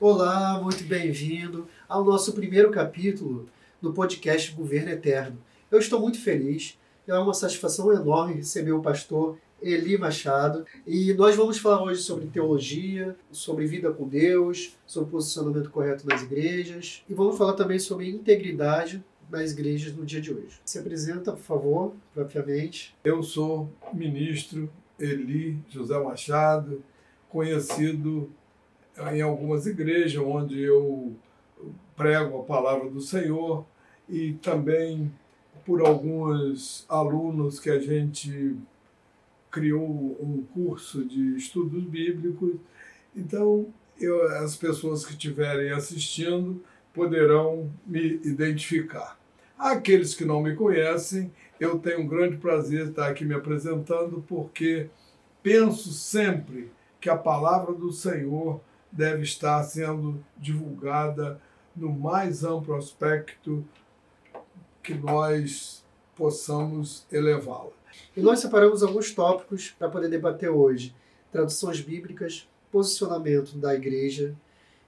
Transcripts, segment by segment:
Olá, muito bem-vindo ao nosso primeiro capítulo do podcast Governo Eterno. Eu estou muito feliz, é uma satisfação enorme receber o pastor Eli Machado e nós vamos falar hoje sobre teologia, sobre vida com Deus, sobre posicionamento correto nas igrejas e vamos falar também sobre integridade nas igrejas no dia de hoje. Se apresenta, por favor, propriamente. Eu sou ministro Eli José Machado, conhecido em algumas igrejas onde eu prego a palavra do Senhor e também por alguns alunos que a gente criou um curso de estudos bíblicos. Então, as pessoas que estiverem assistindo poderão me identificar. Aqueles que não me conhecem, eu tenho um grande prazer de estar aqui me apresentando, porque penso sempre que a palavra do Senhor deve estar sendo divulgada no mais amplo aspecto que nós possamos elevá-la. E nós separamos alguns tópicos para poder debater hoje: traduções bíblicas, posicionamento da igreja,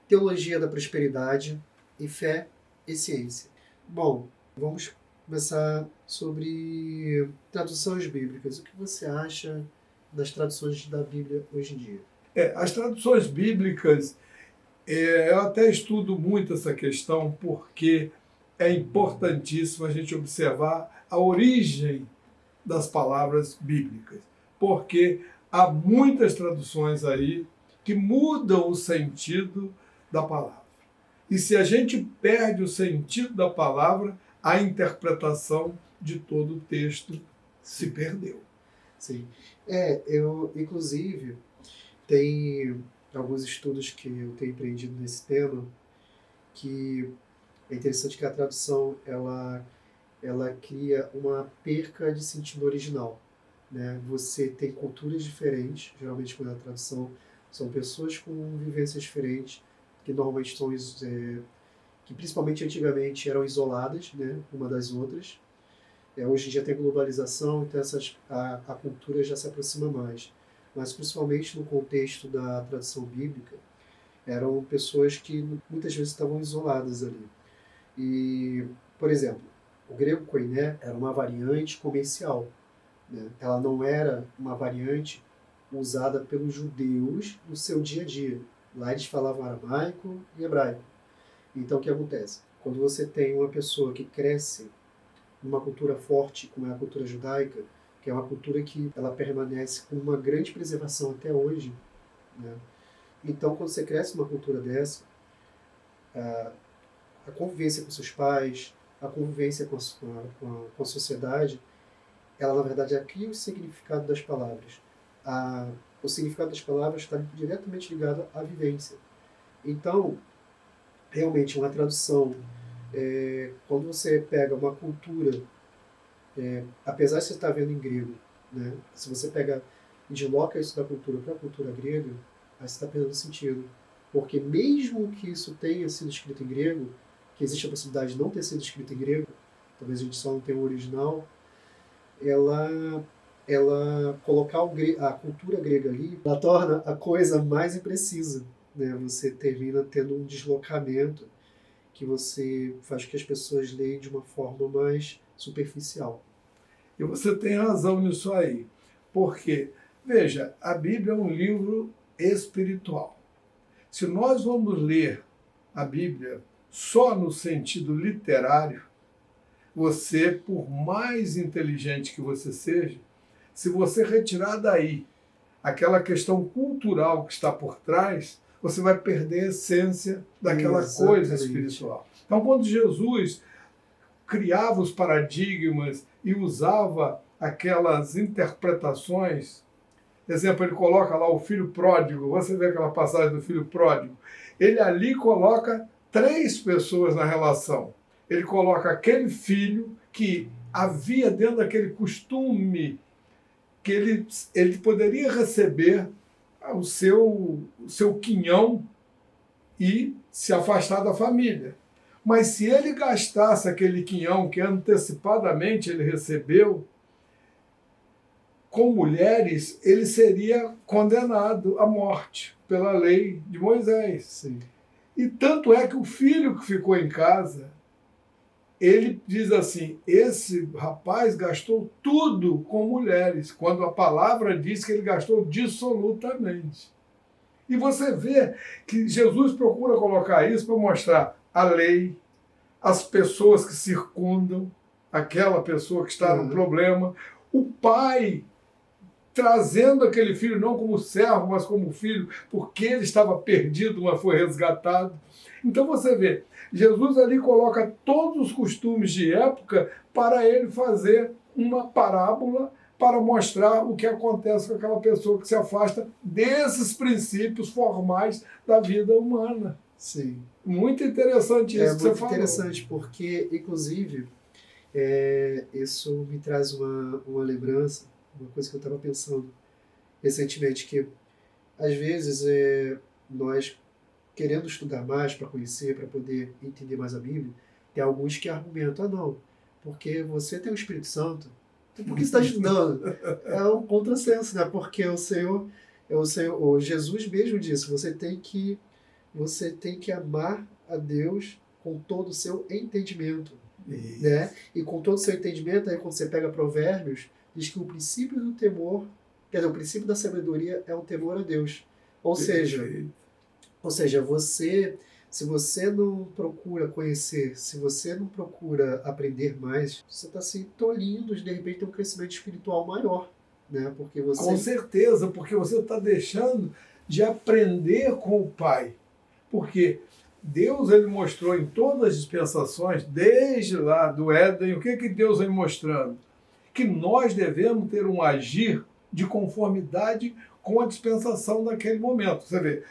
teologia da prosperidade e fé e ciência. Bom, vamos começar sobre traduções bíblicas. O que você acha das traduções da Bíblia hoje em dia? As traduções bíblicas, eu até estudo muito essa questão porque é importantíssimo a gente observar a origem das palavras bíblicas, porque há muitas traduções aí que mudam o sentido da palavra. E se a gente perde o sentido da palavra, a interpretação de todo o texto se perdeu. Sim. Eu, inclusive, tem alguns estudos que eu tenho empreendido nesse tema, que é interessante que a tradução ela cria uma perca de sentido original, né? Você tem culturas diferentes, geralmente quando a tradução são pessoas com vivências diferentes, que normalmente são, que principalmente antigamente eram isoladas, né, uma das outras. Hoje em dia tem globalização, então a cultura já se aproxima mais. Mas principalmente no contexto da tradução bíblica, eram pessoas que muitas vezes estavam isoladas ali. E, por exemplo, o grego koiné era uma variante comercial, né? Ela não era uma variante usada pelos judeus no seu dia a dia. Lá eles falavam aramaico e hebraico. Então o que acontece? Quando você tem uma pessoa que cresce numa cultura forte, como é a cultura judaica, que é uma cultura que ela permanece com uma grande preservação até hoje, né? Então, quando você cresce numa cultura dessa, a convivência com seus pais, a convivência com a sociedade, ela, na verdade, cria o significado das palavras. O significado das palavras está diretamente ligado à vivência. Então, realmente, uma tradução, quando você pega uma cultura, apesar de você estar vendo em grego, né, se você pega e desloca isso da cultura para a cultura grega, aí você está perdendo sentido. Porque mesmo que isso tenha sido escrito em grego, que existe a possibilidade de não ter sido escrito em grego, talvez a gente só não tenha o original, ela colocar a cultura grega ali, ela torna a coisa mais imprecisa, né? Você termina tendo um deslocamento que você faz que as pessoas leem de uma forma mais superficial. E você tem razão nisso aí, porque, veja, a Bíblia é um livro espiritual. Se nós vamos ler a Bíblia só no sentido literário, você, por mais inteligente que você seja, se você retirar daí aquela questão cultural que está por trás, você vai perder a essência daquela coisa espiritual. Então, quando Jesus criava os paradigmas e usava aquelas interpretações, exemplo, ele coloca lá o filho pródigo, você vê aquela passagem do filho pródigo, ele ali coloca 3 pessoas na relação. Ele coloca aquele filho que havia dentro daquele costume que ele poderia receber o seu quinhão e se afastar da família. Mas se ele gastasse aquele quinhão que antecipadamente ele recebeu com mulheres, ele seria condenado à morte pela lei de Moisés. Sim. E tanto é que o filho que ficou em casa, ele diz assim, esse rapaz gastou tudo com mulheres, quando a palavra diz que ele gastou dissolutamente. E você vê que Jesus procura colocar isso para mostrar a lei, as pessoas que circundam aquela pessoa que está no problema, o pai trazendo aquele filho não como servo, mas como filho, porque ele estava perdido, mas foi resgatado. Então você vê, Jesus ali coloca todos os costumes de época para ele fazer uma parábola para mostrar o que acontece com aquela pessoa que se afasta desses princípios formais da vida humana. Sim. Muito interessante isso que você falou. É muito interessante, porque, inclusive, isso me traz uma lembrança, uma coisa que eu estava pensando recentemente, que às vezes nós, querendo estudar mais para conhecer, para poder entender mais a Bíblia, tem alguns que argumentam, não, porque você tem o Espírito Santo, então por que você está estudando? É um contrassenso, né? Porque o Jesus mesmo disse, você tem que amar a Deus com todo o seu entendimento. Né? E com todo o seu entendimento, aí quando você pega Provérbios, diz que o princípio do temor, quer dizer, o princípio da sabedoria é o temor a Deus. Ou seja, se você não procura conhecer, se você não procura aprender mais, você está se tolhindo de repente ter um crescimento espiritual maior. Né? Porque você... Com certeza, porque você está deixando de aprender com o Pai. Porque Deus ele mostrou em todas as dispensações, desde lá do Éden, o que Deus vem mostrando? Que nós devemos ter um agir de conformidade com a dispensação daquele momento. Você vê,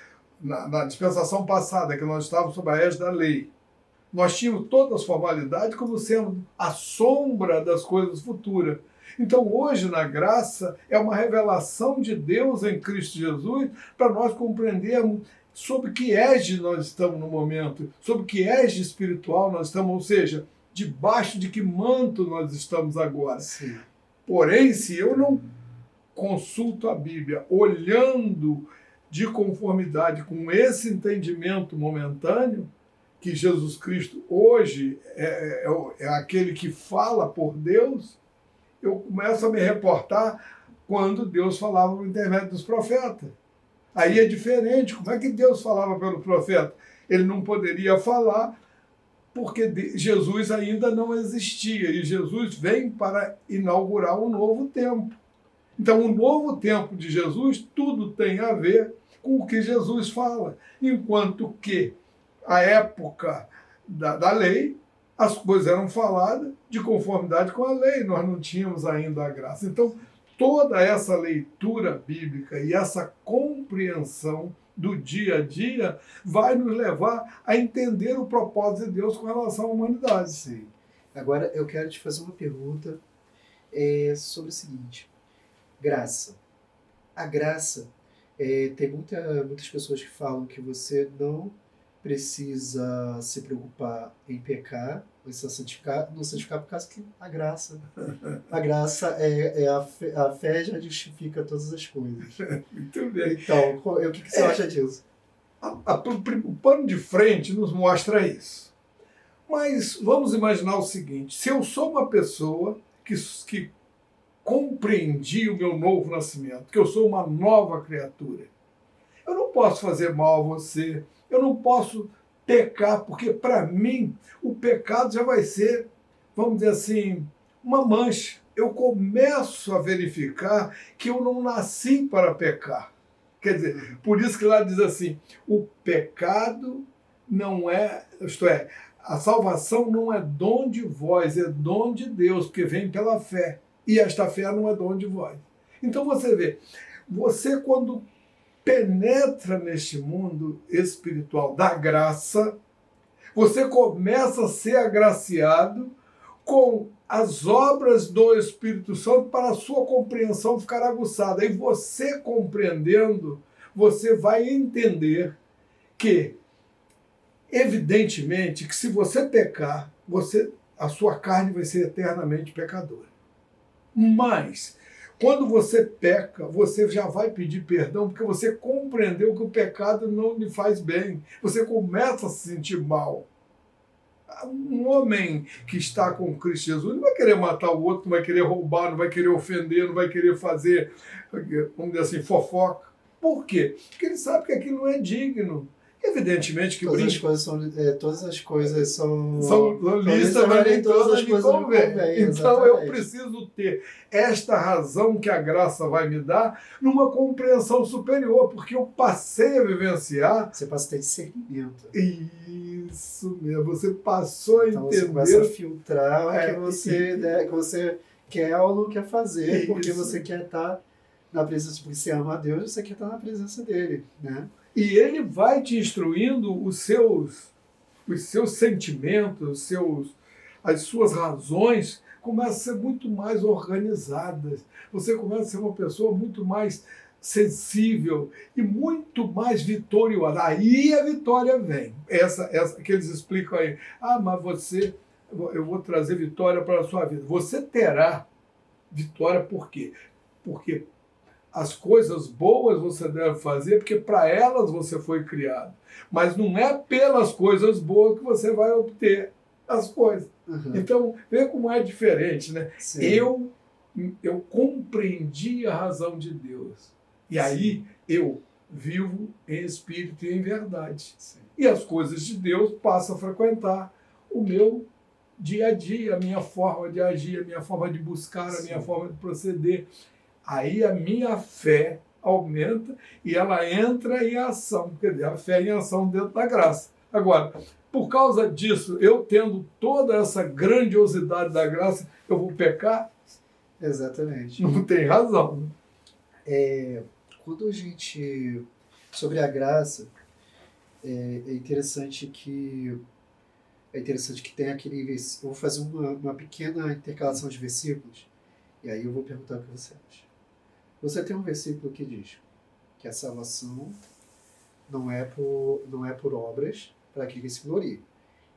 na dispensação passada, que nós estávamos sob a égide da lei, nós tínhamos todas as formalidades como sendo a sombra das coisas futuras. Então hoje, na graça, é uma revelação de Deus em Cristo Jesus para nós compreendermos sobre que égide nós estamos no momento, sobre que égide espiritual nós estamos, ou seja, debaixo de que manto nós estamos agora. Sim. Porém, se eu não consulto a Bíblia olhando de conformidade com esse entendimento momentâneo, que Jesus Cristo hoje é aquele que fala por Deus, eu começo a me reportar quando Deus falava por intermédio dos profetas. Aí é diferente. Como é que Deus falava pelo profeta? Ele não poderia falar porque Jesus ainda não existia. E Jesus vem para inaugurar um novo tempo. Então, o novo tempo de Jesus, tudo tem a ver com o que Jesus fala. Enquanto que a época da lei, as coisas eram faladas de conformidade com a lei. Nós não tínhamos ainda a graça. Então, toda essa leitura bíblica e essa compreensão do dia a dia vai nos levar a entender o propósito de Deus com relação à humanidade. Sim. Agora eu quero te fazer uma pergunta sobre o seguinte: graça. A graça, tem muitas pessoas que falam que você não precisa se preocupar em pecar, em se santificar, não santificar por causa que a graça a fé já justifica todas as coisas. Muito bem. Então, o que você acha disso? O pano de frente nos mostra isso. Mas vamos imaginar o seguinte: se eu sou uma pessoa que compreendi o meu novo nascimento, que eu sou uma nova criatura, eu não posso fazer mal a você, eu não posso pecar, porque para mim o pecado já vai ser, vamos dizer assim, uma mancha. Eu começo a verificar que eu não nasci para pecar. Quer dizer, por isso que lá diz assim, o pecado não é, isto é, a salvação não é dom de vós, é dom de Deus, porque vem pela fé. E esta fé não é dom de vós. Então você vê, você quando penetra neste mundo espiritual da graça, você começa a ser agraciado com as obras do Espírito Santo para a sua compreensão ficar aguçada. E você compreendendo, você vai entender que, evidentemente, que se você pecar, a sua carne vai ser eternamente pecadora. Mas Quando você peca, você já vai pedir perdão porque você compreendeu que o pecado não lhe faz bem. Você começa a se sentir mal. Um homem que está com Cristo Jesus não vai querer matar o outro, não vai querer roubar, não vai querer ofender, não vai querer fazer, vamos dizer assim, fofoca. Por quê? Porque ele sabe que aquilo não é digno. Evidentemente que todas as coisas são listas, mas nem todas me convêm. Então eu exatamente. preciso ter esta razão que a graça vai me dar numa compreensão superior, porque eu passei a vivenciar. Você passa a ter discernimento. Isso mesmo, você passou a então entender. Você começa a filtrar o que você quer ou não quer fazer, porque você quer estar na presença, porque você ama a Deus, você quer estar na presença dele, né? E ele vai te instruindo os seus sentimentos, as suas razões começam a ser muito mais organizadas. Você começa a ser uma pessoa muito mais sensível e muito mais vitoriosa. Aí a vitória vem. Essa que eles explicam aí. Mas eu vou trazer vitória para a sua vida. Você terá vitória por quê? Porque as coisas boas você deve fazer porque para elas você foi criado. Mas não é pelas coisas boas que você vai obter as coisas. Uhum. Então, vê como é diferente, né? Sim. Eu compreendi a razão de Deus. E aí eu vivo em espírito e em verdade. Sim. E as coisas de Deus passam a frequentar o meu dia a dia, a minha forma de agir, a minha forma de buscar, a minha forma de proceder. Aí a minha fé aumenta e ela entra em ação. Quer dizer, a fé em ação dentro da graça. Agora, por causa disso, eu tendo toda essa grandiosidade da graça, eu vou pecar? Exatamente. Não tem razão. Quando a gente... Sobre a graça, é interessante que tem aquele... Eu vou fazer uma pequena intercalação de versículos e aí eu vou perguntar o que você acha. Você tem um versículo que diz que a salvação não é por obras para aquele que se glorie.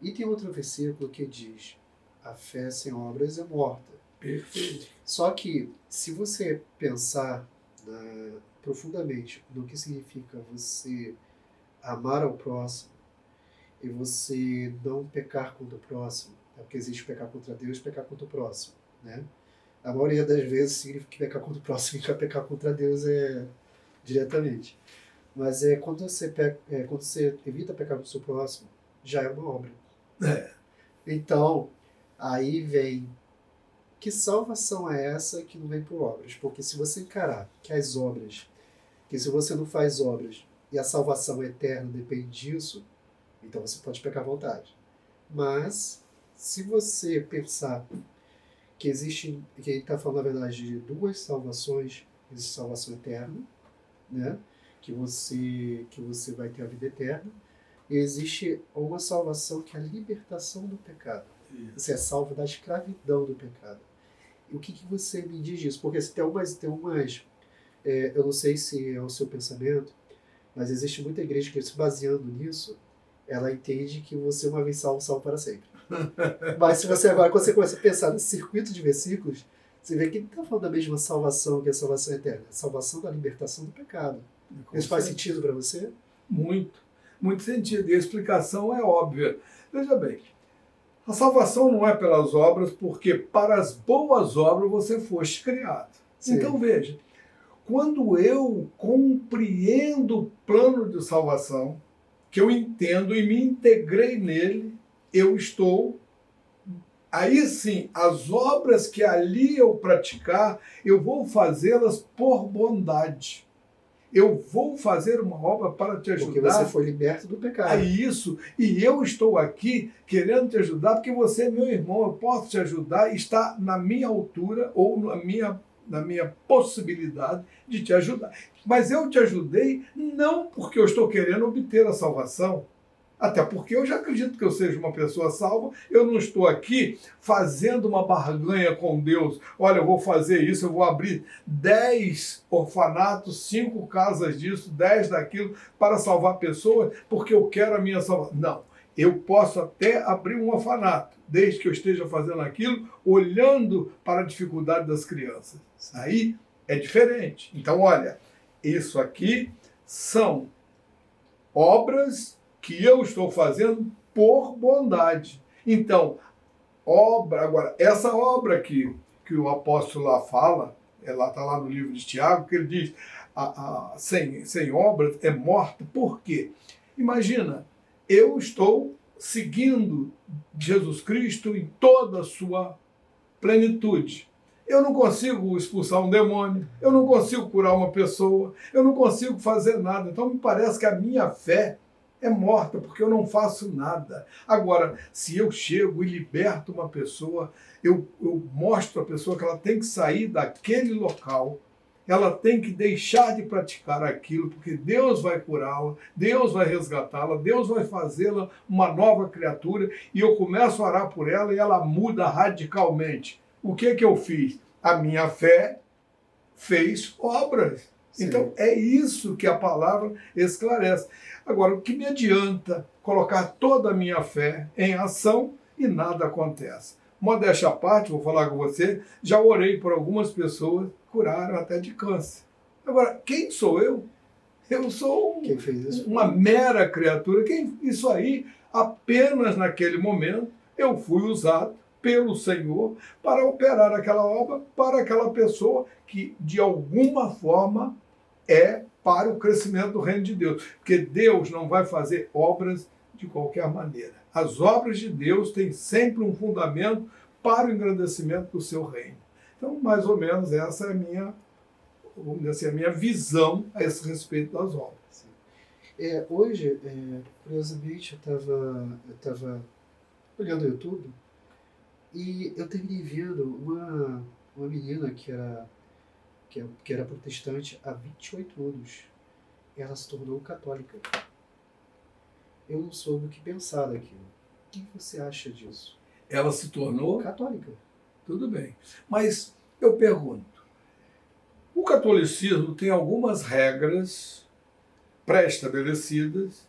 E tem outro versículo que diz a fé sem obras é morta. Perfeito. Só que, se você pensar profundamente no que significa você amar ao próximo e você não pecar contra o próximo, porque existe pecar contra Deus e pecar contra o próximo, né? A maioria das vezes significa que pecar contra o próximo significa pecar contra Deus diretamente. Mas quando você evita pecar contra o seu próximo, já é uma obra. Então, aí vem, que salvação é essa que não vem por obras? Porque se você encarar que as obras, que se você não faz obras e a salvação eterna depende disso, então você pode pecar à vontade. Mas, se você pensar que ele está falando, na verdade, de duas salvações, existe salvação eterna, né? que você vai ter a vida eterna, e existe uma salvação que é a libertação do pecado. Você é salvo da escravidão do pecado. E o que você me diz disso? Porque tem umas eu não sei se é o seu pensamento, mas existe muita igreja que, se baseando nisso, ela entende que você uma vez salvo para sempre. Mas se você agora, quando você começa a pensar nesse circuito de versículos, você vê que ele está falando da mesma salvação que a salvação eterna, a salvação da libertação do pecado. Isso faz sentido para você? Muito. Muito sentido. E a explicação é óbvia. Veja bem, a salvação não é pelas obras, porque para as boas obras você foste criado. Sim. Então veja, quando eu compreendo o plano de salvação, que eu entendo e me integrei nele, eu estou... Aí sim, as obras que ali eu praticar, eu vou fazê-las por bondade. Eu vou fazer uma obra para te ajudar. Porque você foi liberto do pecado. É isso. E eu estou aqui querendo te ajudar, porque você é meu irmão, eu posso te ajudar, está na minha altura ou na minha possibilidade de te ajudar. Mas eu te ajudei não porque eu estou querendo obter a salvação, até porque eu já acredito que eu seja uma pessoa salva, eu não estou aqui fazendo uma barganha com Deus. Olha, eu vou fazer isso, eu vou abrir 10 orfanatos, 5 casas disso, 10 daquilo, para salvar pessoas, porque eu quero a minha salvação. Não, eu posso até abrir um orfanato, desde que eu esteja fazendo aquilo, olhando para a dificuldade das crianças. Aí é diferente. Então, olha, isso aqui são obras que eu estou fazendo por bondade. Então, agora, essa obra aqui que o apóstolo lá fala, ela está lá no livro de Tiago, que ele diz, sem obras é morta. Por quê? Imagina, eu estou seguindo Jesus Cristo em toda a sua plenitude. Eu não consigo expulsar um demônio, eu não consigo curar uma pessoa, eu não consigo fazer nada. Então me parece que a minha fé é morta, porque eu não faço nada. Agora, se eu chego e liberto uma pessoa, eu mostro à pessoa que ela tem que sair daquele local, ela tem que deixar de praticar aquilo, porque Deus vai curá-la, Deus vai resgatá-la, Deus vai fazê-la uma nova criatura, e eu começo a orar por ela e ela muda radicalmente. O que eu fiz? A minha fé fez obras. Sim. Então, é isso que a palavra esclarece. Agora, o que me adianta colocar toda a minha fé em ação e nada acontece? Modéstia à parte, vou falar com você, já orei por algumas pessoas, curaram até de câncer. Agora, quem sou eu? Eu sou quem fez isso? Uma mera criatura. Isso aí, apenas naquele momento, eu fui usado pelo Senhor para operar aquela obra para aquela pessoa que, de alguma forma, é para o crescimento do reino de Deus. Porque Deus não vai fazer obras de qualquer maneira. As obras de Deus têm sempre um fundamento para o engrandecimento do seu reino. Então, mais ou menos, essa é a minha, vamos dizer assim, a minha visão a esse respeito das obras. Hoje, curiosamente, eu estava olhando o YouTube e eu terminei vendo uma menina que era protestante há 28 anos. Ela se tornou católica. Eu não soube o que pensar daquilo. O que você acha disso? Ela se tornou católica. Tudo bem. Mas eu pergunto, o catolicismo tem algumas regras pré-estabelecidas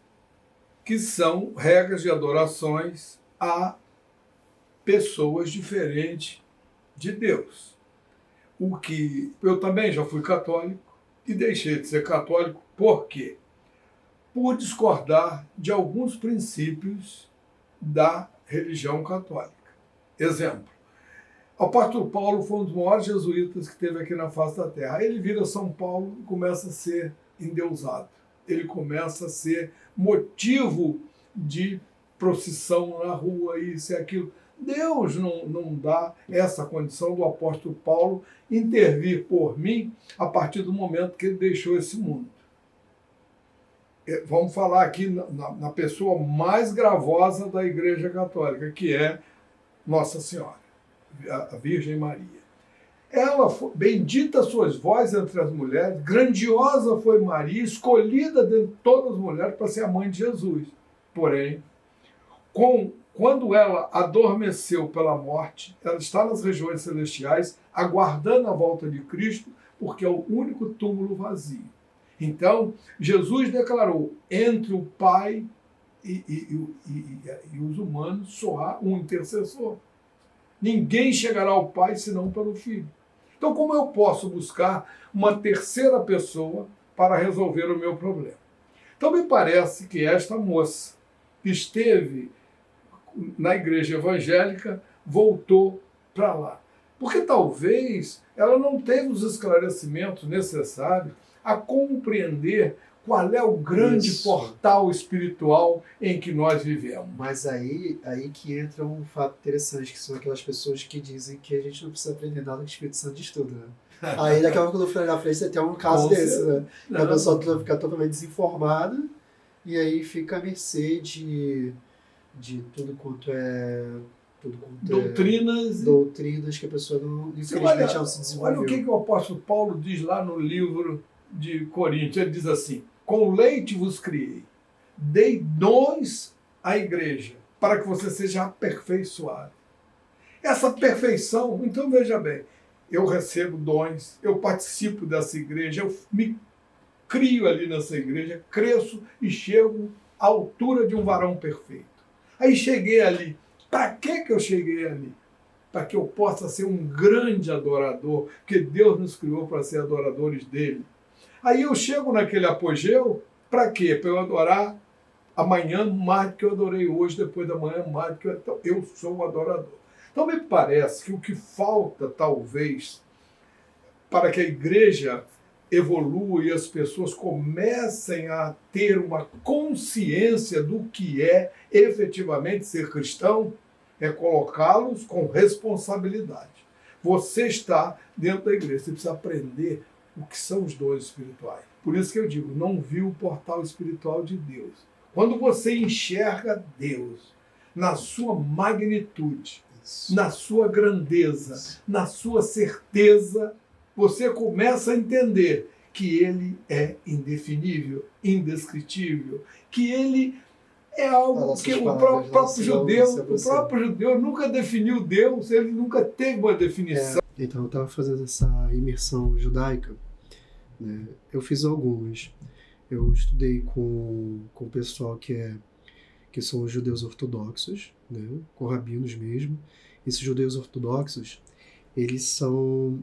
que são regras de adorações a pessoas diferentes de Deus. O que eu também já fui católico e deixei de ser católico. Por quê? Por discordar de alguns princípios da religião católica. Exemplo, o apóstolo Paulo foi um dos maiores jesuítas que teve aqui na face da terra. Ele vira São Paulo e começa a ser endeusado. Ele começa a ser motivo de procissão na rua, isso e aquilo. Deus não dá essa condição do apóstolo Paulo intervir por mim a partir do momento que ele deixou esse mundo. Vamos falar aqui na pessoa mais gravosa da Igreja Católica, que é Nossa Senhora, a Virgem Maria. Ela foi, bendita sois vós entre as mulheres, grandiosa foi Maria, escolhida dentre todas as mulheres para ser a mãe de Jesus. Porém, quando ela adormeceu pela morte, ela está nas regiões celestiais, aguardando a volta de Cristo, porque é o único túmulo vazio. Então, Jesus declarou, entre o Pai e os humanos só há um intercessor. Ninguém chegará ao Pai senão pelo Filho. Então, como eu posso buscar uma terceira pessoa para resolver o meu problema? Então, me parece que esta moça que esteve na igreja evangélica voltou para lá. Porque talvez ela não teve os esclarecimentos necessários a compreender qual é o grande portal espiritual em que nós vivemos. Mas aí que entra um fato interessante, que são aquelas pessoas que dizem que a gente não precisa aprender nada que o Espírito Santo estuda, né? Aí daqui a pouco quando eu falei na frente, você tem um caso desse, né? Que a pessoa fica totalmente desinformada e aí fica à mercê de tudo quanto é... doutrinas que a pessoa não, infelizmente, não se desenvolveu. Olha o que o apóstolo Paulo diz lá no livro de Coríntios. Ele diz assim, com leite vos criei, dei dons à igreja, para que você seja aperfeiçoado. Essa perfeição, então veja bem, eu recebo dons, eu participo dessa igreja, eu me crio ali nessa igreja, cresço e chego à altura de um varão perfeito. Aí cheguei ali. Para que eu cheguei ali? para que eu possa ser um grande adorador, porque Deus nos criou para ser adoradores dele. Aí eu chego naquele apogeu, para quê? Para eu adorar amanhã mais do que eu adorei hoje, depois da manhã mais do que eu sou um adorador. Então me parece que o que falta, talvez, para que a igreja evolua e as pessoas comecem a ter uma consciência do que é efetivamente ser cristão, é colocá-los com responsabilidade. Você está dentro da igreja, você precisa aprender o que são os dons espirituais. Por isso que eu digo, não viu o portal espiritual de Deus. Quando você enxerga Deus na sua magnitude, na sua grandeza, na sua certeza, você começa a entender que ele é indefinível, indescritível, que ele é algo que o próprio judeu nunca definiu Deus, ele nunca teve uma definição. Então eu estava fazendo essa imersão judaica, né? Eu fiz algumas. Eu estudei com o pessoal que são os judeus ortodoxos, né? Com rabinos mesmo. Esses judeus ortodoxos, eles são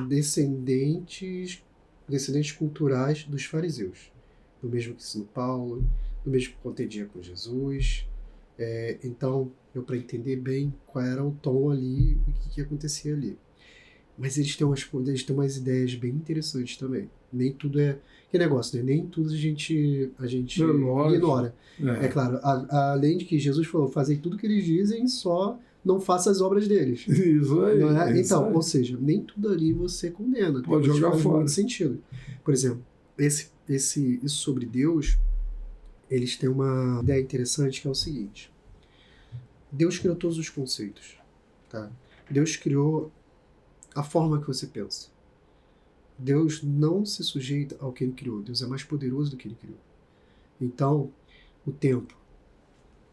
descendentes culturais dos fariseus, do mesmo que ensinou Paulo, do mesmo que contendia com Jesus. Então, para entender bem qual era o tom ali, o que acontecia ali. Mas eles têm umas ideias bem interessantes também. Nem tudo é... Que negócio, né? Nem tudo a gente ignora. É claro, além de que Jesus falou, fazei tudo que eles dizem, só não faça as obras deles. Isso aí. Não é? Isso então, aí. ou seja, nem tudo ali você condena. Pode jogar fora. Muito sentido. Por exemplo, isso sobre Deus, eles têm uma ideia interessante que é o seguinte. Deus criou todos os conceitos. Tá? Deus criou a forma que você pensa. Deus não se sujeita ao que ele criou. Deus é mais poderoso do que ele criou. Então, o tempo.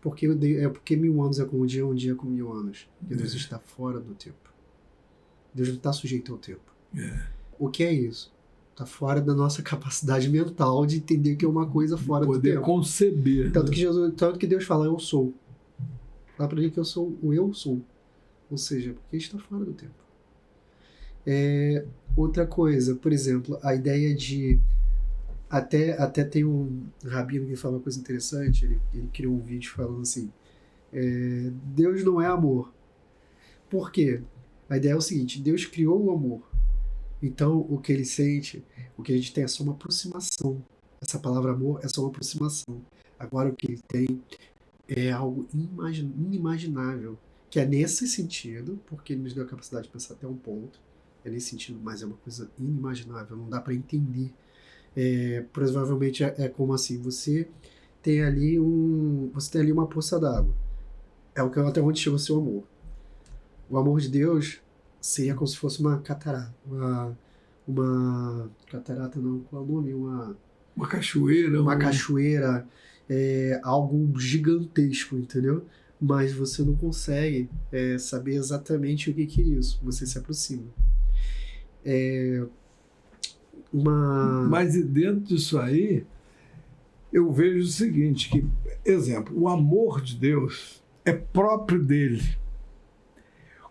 Porque 1000 anos é como um dia é como 1000 anos. E Deus está fora do tempo. Deus não está sujeito ao tempo. O que é isso? Está fora da nossa capacidade mental de entender que é uma coisa fora do tempo. Poder conceber. Tanto que Deus fala, eu sou. Fala para ele que eu sou o eu sou. Ou seja, porque está fora do tempo. Outra coisa, por exemplo, a ideia de... Até tem um rabino que fala uma coisa interessante, ele criou um vídeo falando assim, Deus não é amor. Por quê? A ideia é o seguinte, Deus criou o amor. Então, o que ele sente, o que a gente tem é só uma aproximação. Essa palavra amor é só uma aproximação. Agora, o que ele tem é algo inimaginável, que é nesse sentido, porque ele nos deu a capacidade de pensar até um ponto, é nesse sentido, mas é uma coisa inimaginável, não dá para entender. Provavelmente é como assim, você tem ali uma poça d'água. É o que até onde chega o seu amor. O amor de Deus seria como se fosse uma catarata. Uma catarata não, qual é o nome? Uma cachoeira. Uma cachoeira, algo gigantesco, entendeu? Mas você não consegue saber exatamente o que é isso. Você se aproxima. Mas dentro disso aí, eu vejo o seguinte, que, exemplo, o amor de Deus é próprio dele.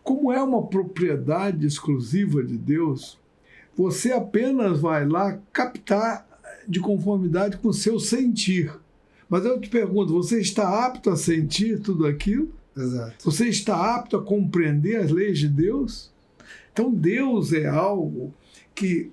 Como é uma propriedade exclusiva de Deus, você apenas vai lá captar de conformidade com o seu sentir. Mas eu te pergunto, você está apto a sentir tudo aquilo? Exato. Você está apto a compreender as leis de Deus? Então Deus é algo que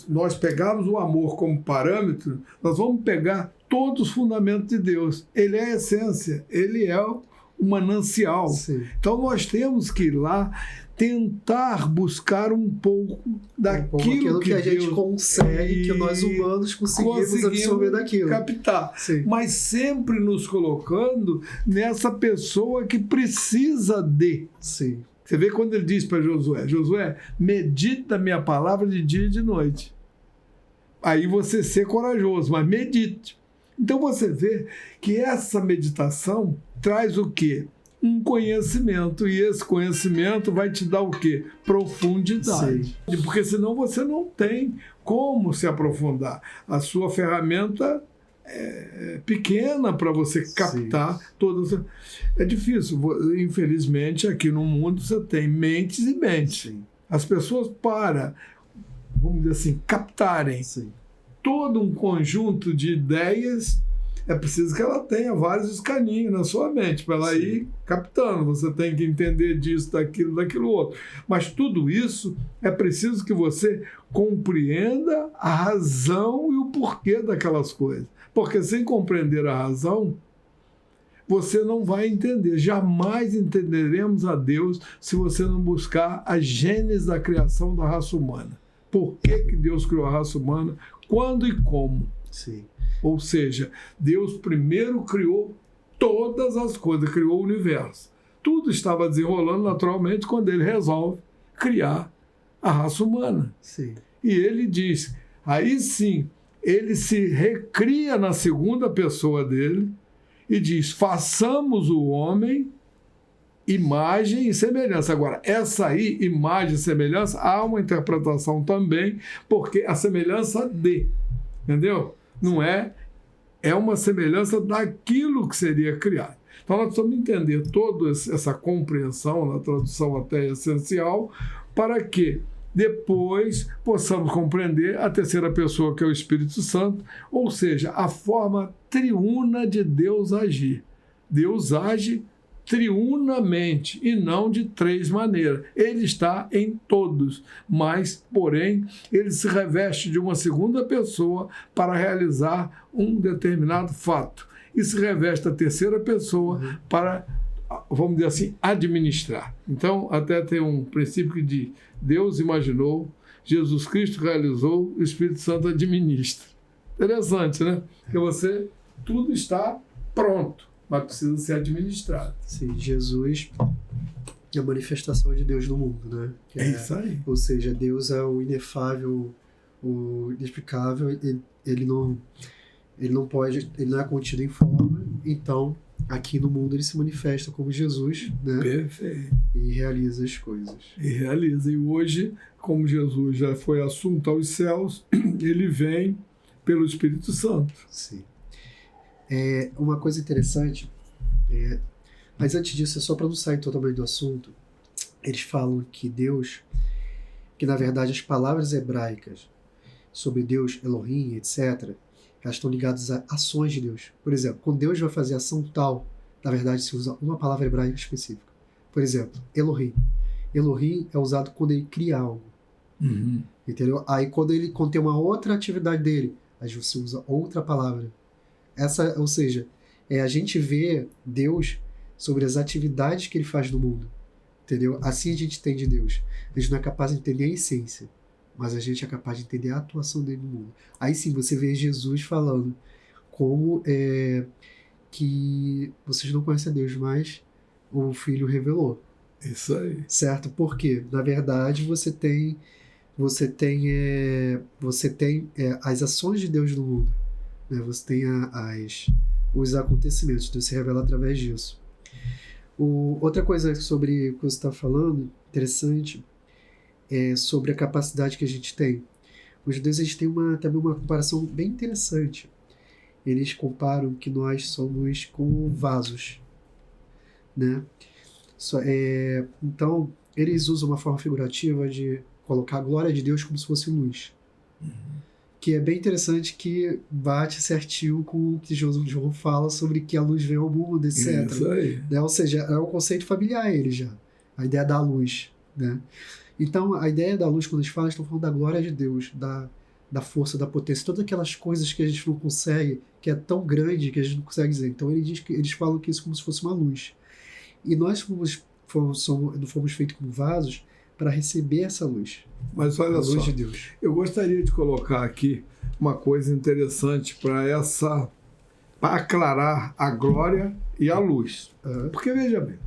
nós pegarmos o amor como parâmetro, nós vamos pegar todos os fundamentos de Deus. Ele é a essência, ele é o manancial. Sim. Então nós temos que ir lá tentar buscar um pouco daquilo que a gente consegue, que nós humanos conseguimos absorver daquilo. Captar. Sim. Mas sempre nos colocando nessa pessoa que precisa de. Sim. Você vê quando ele diz para Josué, medita a minha palavra de dia e de noite. Aí você ser corajoso, mas medite. Então você vê que essa meditação traz o quê? Um conhecimento, e esse conhecimento vai te dar o quê? Profundidade. Sim. Porque senão você não tem como se aprofundar. A sua ferramenta pequena para você captar todas. É difícil. Infelizmente, aqui no mundo você tem mentes e mentes. Sim. As pessoas, vamos dizer assim, captarem todo um conjunto de ideias, é preciso que ela tenha vários escaninhos na sua mente para ela ir captando. Você tem que entender disso, daquilo outro. Mas tudo isso é preciso que você compreenda a razão e o porquê daquelas coisas. Porque sem compreender a razão, você não vai entender. Jamais entenderemos a Deus se você não buscar a gênese da criação da raça humana. Por que Deus criou a raça humana? Quando e como? Sim. Ou seja, Deus primeiro criou todas as coisas, criou o universo. Tudo estava desenrolando naturalmente quando ele resolve criar a raça humana. Sim. E ele diz, aí sim, ele se recria na segunda pessoa dele e diz, façamos o homem imagem e semelhança. Agora, essa aí, imagem e semelhança, há uma interpretação também, porque a semelhança entendeu? Não é uma semelhança daquilo que seria criado. Então, nós precisamos entender toda essa compreensão, na tradução até essencial, para que depois possamos compreender a terceira pessoa, que é o Espírito Santo, ou seja, a forma triuna de Deus agir. Deus age triunamente e não de três maneiras. Ele está em todos, mas, porém, ele se reveste de uma segunda pessoa para realizar um determinado fato. E se reveste da terceira pessoa para, vamos dizer assim, administrar. Então, até tem um princípio que diz, Deus imaginou, Jesus Cristo realizou, o Espírito Santo administra. Interessante, né? Porque tudo está pronto, mas precisa ser administrado. Sim, Jesus é a manifestação de Deus no mundo, né? É isso aí. Ou seja, Deus é o inefável, o inexplicável, ele não é contido em forma, então aqui no mundo ele se manifesta como Jesus, né? Perfeito. E realiza as coisas. E hoje, como Jesus já foi assunto aos céus, ele vem pelo Espírito Santo. Sim. Uma coisa interessante, mas antes disso, é só para não sair totalmente do assunto, eles falam que Deus, que na verdade as palavras hebraicas sobre Deus, Elohim, etc., elas estão ligadas a ações de Deus. Por exemplo, quando Deus vai fazer ação tal, na verdade se usa uma palavra hebraica específica. Por exemplo, Elohim. Elohim é usado quando ele cria algo. Uhum. Entendeu? Aí quando tem uma outra atividade dele, aí você usa outra palavra. Ou seja, a gente vê Deus sobre as atividades que ele faz no mundo. Entendeu? Assim a gente entende Deus. A gente não é capaz de entender a essência, mas a gente é capaz de entender a atuação dele no mundo. Aí sim você vê Jesus falando como que vocês não conhecem a Deus, mas o Filho revelou. Isso aí. Certo? Porque, na verdade, você tem as ações de Deus no mundo. Né? Você tem os acontecimentos, Deus se revela através disso. Outra coisa sobre o que você está falando, interessante, é sobre a capacidade que a gente tem. Os judeus eles têm também uma comparação bem interessante. Eles comparam que nós somos como vasos. Né? Então, eles usam uma forma figurativa de colocar a glória de Deus como se fosse luz. Que é bem interessante, que bate certinho com o que João fala sobre que a luz vem ao mundo, etc. Isso aí. Né? Ou seja, é um conceito familiar ele já. A ideia da luz. Né? Então, a ideia da luz, quando eles falam, estão falando da glória de Deus, da força, da potência, todas aquelas coisas que a gente não consegue, que é tão grande que a gente não consegue dizer. Então, eles falam que isso é como se fosse uma luz. E nós fomos feitos como vasos para receber essa luz. Mas olha só, de Deus. Eu gostaria de colocar aqui uma coisa interessante para aclarar a glória e a luz. Porque, veja bem,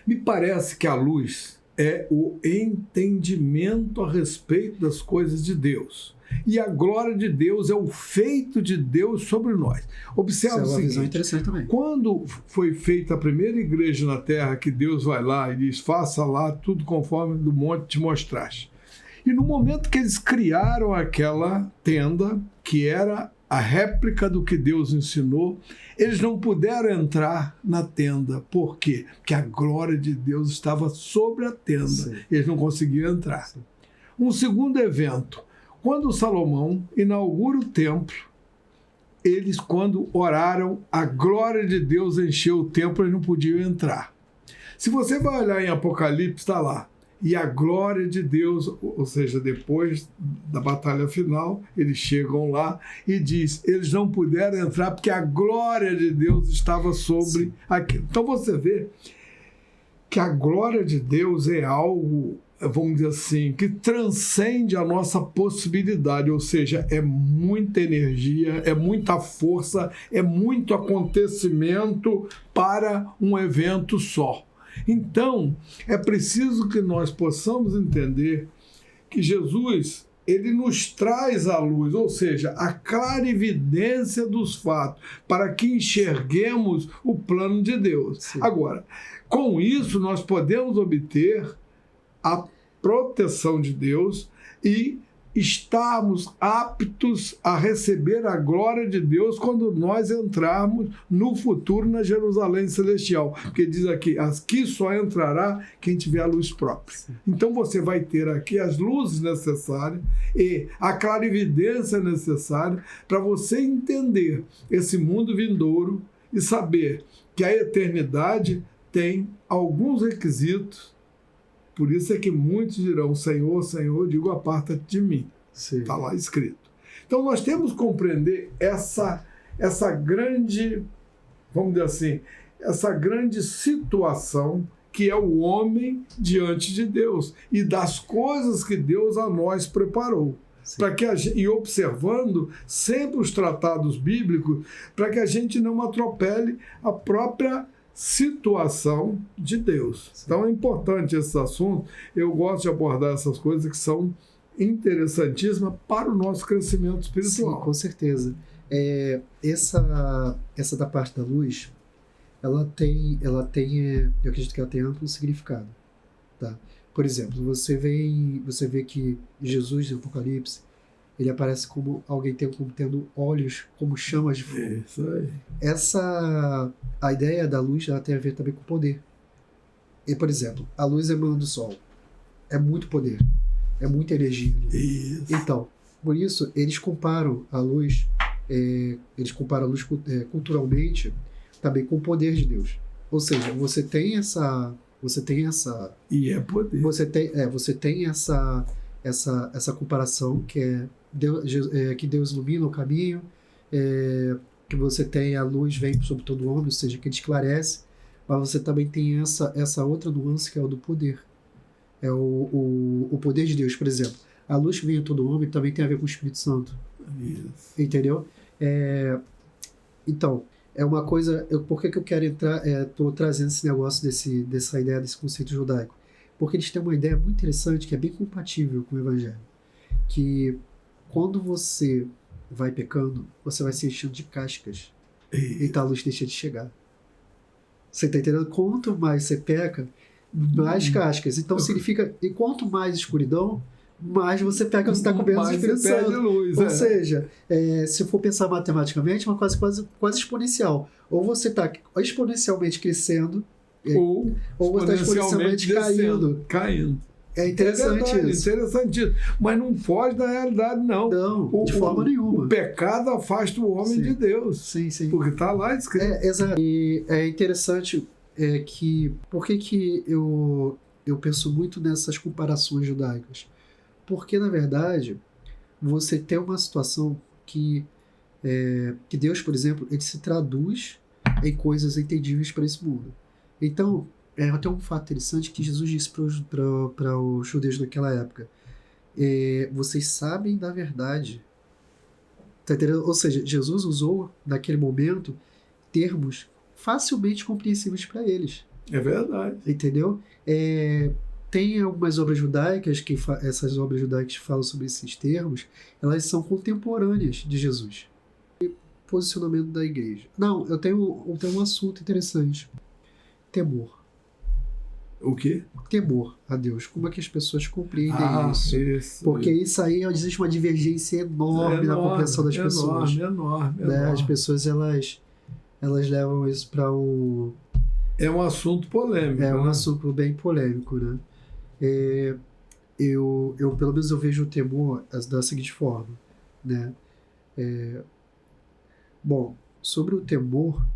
me parece que a luz é o entendimento a respeito das coisas de Deus. E a glória de Deus é o feito de Deus sobre nós. Observa o seguinte, visão interessante também. Quando foi feita a primeira igreja na terra, que Deus vai lá e diz, faça lá tudo conforme do monte te mostraste. E no momento que eles criaram aquela tenda, que era a réplica do que Deus ensinou, eles não puderam entrar na tenda. Por quê? Porque a glória de Deus estava sobre a tenda. Sim. Eles não conseguiam entrar. Sim. Um segundo evento, quando Salomão inaugura o templo, eles, quando oraram, a glória de Deus encheu o templo, eles não podiam entrar. Se você vai olhar em Apocalipse, está lá. E a glória de Deus, ou seja, depois da batalha final, eles chegam lá e diz, eles não puderam entrar porque a glória de Deus estava sobre aquilo. Então você vê que a glória de Deus é algo, vamos dizer assim, que transcende a nossa possibilidade, ou seja, é muita energia, é muita força, é muito acontecimento para um evento só. Então, é preciso que nós possamos entender que Jesus, ele nos traz a luz, ou seja, a clarividência dos fatos, para que enxerguemos o plano de Deus. Sim. Agora, com isso, nós podemos obter a proteção de Deus e estarmos aptos a receber a glória de Deus quando nós entrarmos no futuro na Jerusalém Celestial. Porque diz aqui só entrará quem tiver a luz própria. Então você vai ter aqui as luzes necessárias e a clarividência necessária para você entender esse mundo vindouro e saber que a eternidade tem alguns requisitos. Por isso é que muitos dirão, Senhor, Senhor, digo, aparta-te de mim. Está lá escrito. Então nós temos que compreender essa grande, vamos dizer assim, essa grande situação que é o homem diante de Deus e das coisas que Deus a nós preparou. Para que e observando sempre os tratados bíblicos, para que a gente não atropele a própria situação de Deus. Sim. Então é importante esse assunto. Eu gosto de abordar essas coisas que são interessantíssimas para o nosso crescimento espiritual. Sim, com certeza. Essa da parte da luz, ela tem, eu acredito que ela tem amplo significado. Tá? Por exemplo, você vê que Jesus, no Apocalipse, ele aparece como alguém tendo olhos como chamas de fogo. Isso aí. A ideia da luz, ela tem a ver também com poder. E, por exemplo, a luz emanando do sol é muito poder, é muita energia. Isso. Então, por isso, eles comparam a luz culturalmente também com o poder de Deus. Ou seja, você tem essa e é poder. Você tem essa comparação que que Deus ilumina o caminho, que você tem a luz vem sobre todo homem, ou seja, que ele esclarece, mas você também tem essa outra nuance que é o do poder. É o poder de Deus, por exemplo. A luz que vem a todo homem também tem a ver com o Espírito Santo. Isso. Entendeu? Então, é uma coisa... Por que eu quero entrar... Estou trazendo esse negócio dessa ideia, desse conceito judaico? Porque eles têm uma ideia muito interessante que é bem compatível com o Evangelho. Que quando você vai pecando, você vai se enchendo de cascas. Então a luz deixa de chegar. Você está entendendo? Quanto mais você peca, mais cascas. Então significa... E quanto mais escuridão, mais você pega, você está coberto do Espírito Santo. Luz, Ou seja, se for pensar matematicamente, é uma coisa quase exponencial. Ou você está exponencialmente crescendo, ou você está exponencialmente caindo. É interessante isso. Interessantíssimo. Mas não foge da realidade, não. Não, de forma nenhuma. O pecado afasta o homem de Deus. Sim, sim. Porque está lá escrito. Exato. E é interessante que... Por que eu penso muito nessas comparações judaicas? Porque, na verdade, você tem uma situação que Deus, por exemplo, ele se traduz em coisas entendíveis para esse mundo. Então, até um fato interessante que Jesus disse para os judeus naquela época. Vocês sabem da verdade. Tá entendendo? Ou seja, Jesus usou, naquele momento, termos facilmente compreensíveis para eles. É verdade. Entendeu? Tem algumas obras judaicas, essas obras judaicas que falam sobre esses termos, elas são contemporâneas de Jesus. Posicionamento da igreja. Não, eu tenho um assunto interessante. Temor. O quê? Temor a Deus. Como é que as pessoas compreendem isso? Isso. Porque isso aí existe uma divergência enorme na compreensão das pessoas. Enorme. Né? As pessoas, elas levam isso para um... É um assunto polêmico. É um assunto bem polêmico, né? Eu pelo menos eu vejo o temor da seguinte forma, né? Bom, sobre o temor,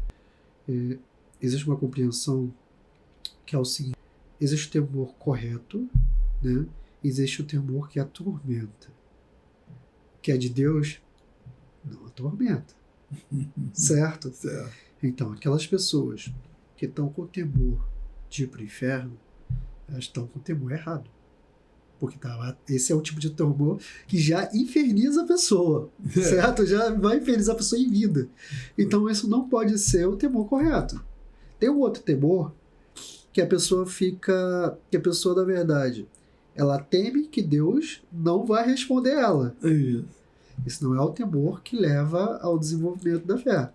existe uma compreensão que é o seguinte: existe o temor correto, né? Existe o temor que atormenta. Que é de Deus, não atormenta. Certo? Certo. Então, aquelas pessoas que estão com temor de ir para o inferno, elas estão com temor errado. Porque esse é o tipo de temor que já inferniza a pessoa, certo? Já vai infernizar a pessoa em vida. Então, isso não pode ser o temor correto. Tem um outro temor que a pessoa na verdade, ela teme que Deus não vai responder ela. Isso não é o temor que leva ao desenvolvimento da fé.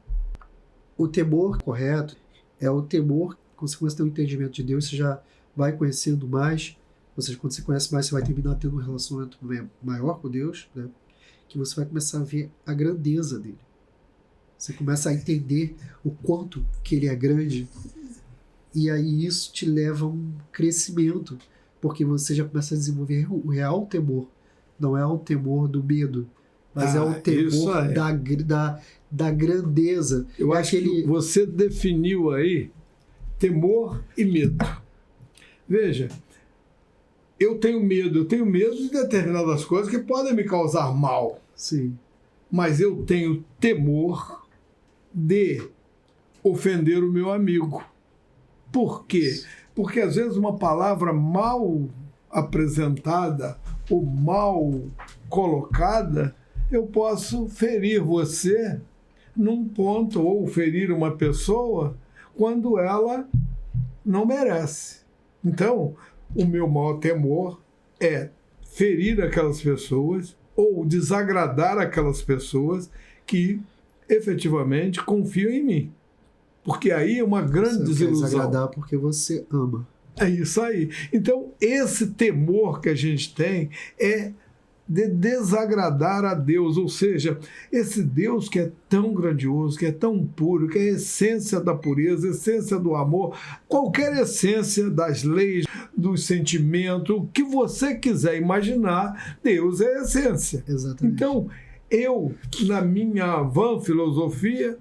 O temor correto é o temor, quando você começa a ter um entendimento de Deus, você já vai conhecendo mais. Ou seja, quando você conhece mais, você vai terminar tendo um relacionamento maior com Deus, né? Que você vai começar a ver a grandeza dele. Você começa a entender o quanto que ele é grande. E aí isso te leva a um crescimento, porque você já começa a desenvolver o real temor. Não é o temor do medo, mas é o temor da grandeza. Eu acho que você definiu aí temor e medo. Veja, eu tenho medo de determinadas coisas que podem me causar mal. Sim. Mas eu tenho temor de ofender o meu amigo. Por quê? Porque às vezes uma palavra mal apresentada ou mal colocada, eu posso ferir você num ponto, ou ferir uma pessoa quando ela não merece. Então, o meu maior temor é ferir aquelas pessoas ou desagradar aquelas pessoas que efetivamente confiam em mim. Porque aí é uma grande desilusão. Você quer desagradar porque você ama. É isso aí. Então, esse temor que a gente tem é de desagradar a Deus, ou seja, esse Deus que é tão grandioso, que é tão puro, que é a essência da pureza, a essência do amor, qualquer essência das leis, dos sentimentos, o que você quiser imaginar, Deus é a essência. Exatamente. Então, eu, na minha vã filosofia,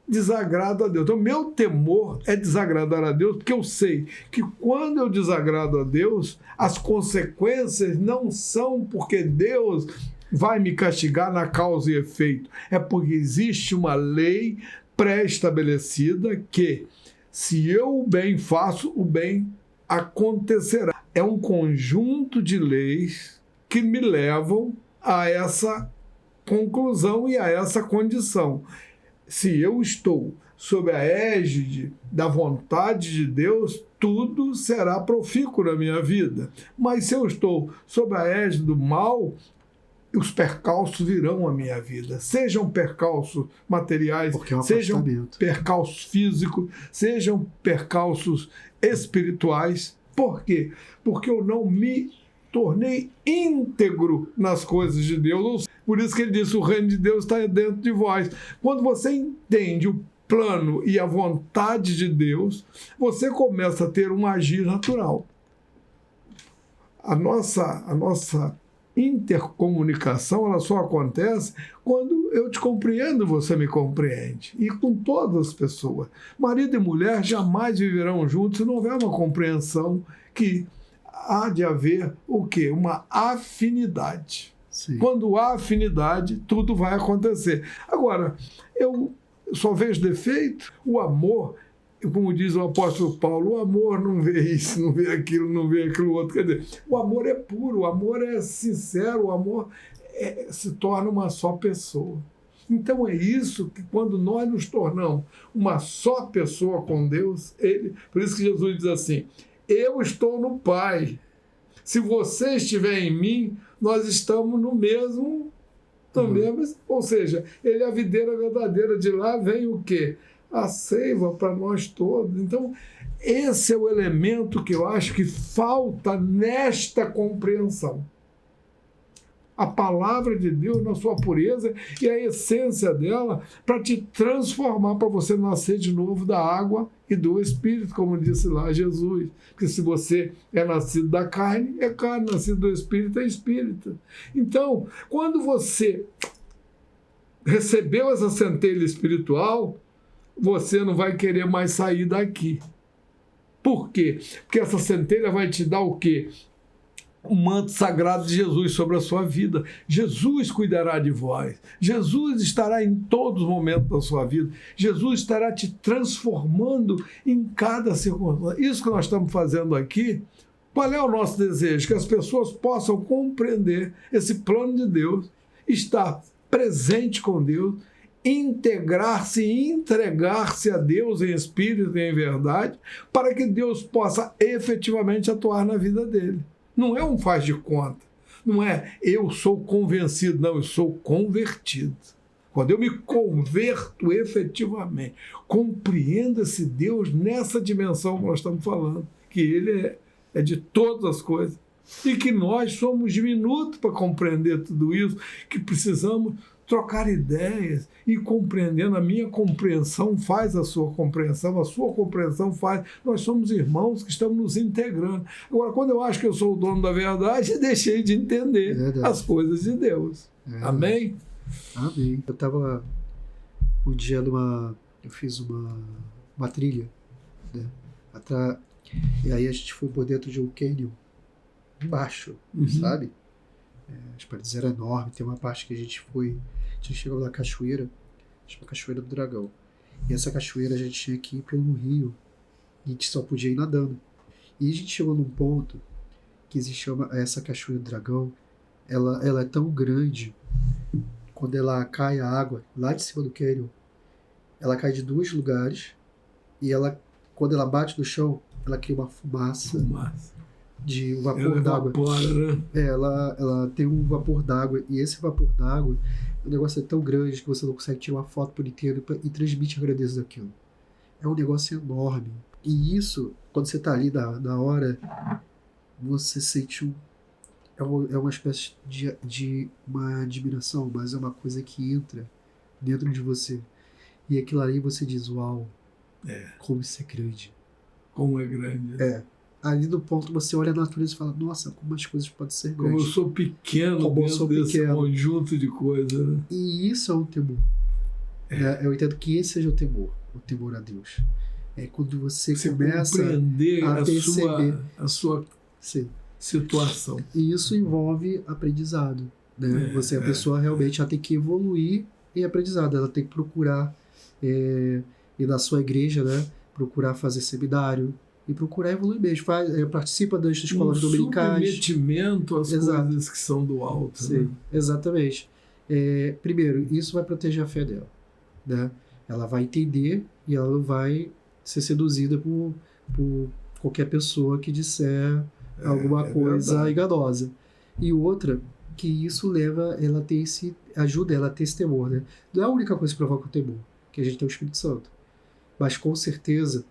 desagrado a Deus. Então, meu temor é desagradar a Deus, porque eu sei que quando eu desagrado a Deus, as consequências não são porque Deus vai me castigar na causa e efeito. É porque existe uma lei pré-estabelecida que, se eu o bem faço, o bem acontecerá. É um conjunto de leis que me levam a essa conclusão e a essa condição. Se eu estou sob a égide da vontade de Deus, tudo será profícuo na minha vida. Mas se eu estou sob a égide do mal, os percalços virão à minha vida. Sejam percalços materiais, sejam percalços físicos, sejam percalços espirituais. Por quê? Porque eu não me tornei íntegro nas coisas de Deus. Por isso que ele disse, o reino de Deus está dentro de vós. Quando você entende o plano e a vontade de Deus, você começa a ter um agir natural. A nossa intercomunicação, ela só acontece quando eu te compreendo, você me compreende. E com todas as pessoas. Marido e mulher jamais viverão juntos se não houver uma compreensão que há de haver o quê? Uma afinidade. Sim. Quando há afinidade, tudo vai acontecer. Agora, eu só vejo defeito. O amor, como diz o apóstolo Paulo, o amor não vê isso, não vê aquilo outro. Quer dizer, o amor é puro, o amor é sincero, o amor se torna uma só pessoa. Então é isso que quando nós nos tornamos uma só pessoa com Deus, por isso que Jesus diz assim, eu estou no Pai. Se você estiver em mim, nós estamos no mesmo, ou seja, ele é a videira verdadeira, de lá vem o quê? A seiva para nós todos. Então, esse é o elemento que eu acho que falta nesta compreensão. A palavra de Deus na sua pureza e a essência dela para te transformar, para você nascer de novo da água e do Espírito, como disse lá Jesus. Porque se você é nascido da carne, é carne, nascido do Espírito, é Espírito. Então, quando você recebeu essa centelha espiritual, você não vai querer mais sair daqui. Por quê? Porque essa centelha vai te dar o quê? O manto sagrado de Jesus sobre a sua vida. Jesus cuidará de vós. Jesus estará em todos os momentos da sua vida. Jesus estará te transformando em cada circunstância. Isso que nós estamos fazendo aqui, qual é o nosso desejo? Que as pessoas possam compreender esse plano de Deus, estar presente com Deus, integrar-se e entregar-se a Deus em espírito e em verdade, para que Deus possa efetivamente atuar na vida dele. Não é um faz de conta, não é eu sou convencido, não, eu sou convertido. Quando eu me converto efetivamente, compreendo esse Deus nessa dimensão que nós estamos falando, que ele é de todas as coisas, e que nós somos diminutos para compreender tudo isso, que precisamos trocar ideias e compreendendo. A minha compreensão faz a sua compreensão faz. Nós somos irmãos que estamos nos integrando. Agora, quando eu acho que eu sou o dono da verdade, deixei de entender as coisas de Deus. Amém? Amém. Eu estava um dia eu fiz uma trilha, né? E aí a gente foi por dentro de um cânion embaixo, sabe? As paredes eram enormes. Tem uma parte que a gente chegou na cachoeira, chama Cachoeira do Dragão. E essa cachoeira a gente tinha que ir pelo rio, e a gente só podia ir nadando. E a gente chegou num ponto que se chama essa Cachoeira do Dragão. Ela é tão grande, quando ela cai a água lá de cima do cânion, ela cai de 2 lugares, e quando ela bate no chão, ela cria uma fumaça. De um vapor d'água. Né? Ela tem um vapor d'água, e esse vapor d'água, o negócio é tão grande que você não consegue tirar uma foto por inteiro e transmite a grandeza daquilo. É um negócio enorme. E isso, quando você está ali na hora, você sente é uma espécie de uma admiração, mas é uma coisa que entra dentro de você. E aquilo ali você diz, uau, como isso é grande. Como é grande. Ali no ponto você olha a natureza e fala, nossa, como as coisas podem ser grandes. Como eu sou pequeno dentro desse conjunto de coisas. Né? E isso é um temor. Eu entendo que esse seja o temor a Deus. É quando você começa compreender a perceber a sua situação. E isso envolve aprendizado. Né? A pessoa realmente ela tem que evoluir em aprendizado. Ela tem que procurar, ir na sua igreja, né? Procurar fazer seminário, e procurar evoluir mesmo. Participa das escolas dominicais. Submetimento às coisas que são do alto. Sim, né? Exatamente. Primeiro, isso vai proteger a fé dela. Né? Ela vai entender e ela não vai ser seduzida por qualquer pessoa que disser alguma coisa enganosa. E outra, que isso ajuda ela a ter esse temor. Né? Não é a única coisa que provoca o temor, que a gente tem o Espírito Santo. Mas com certeza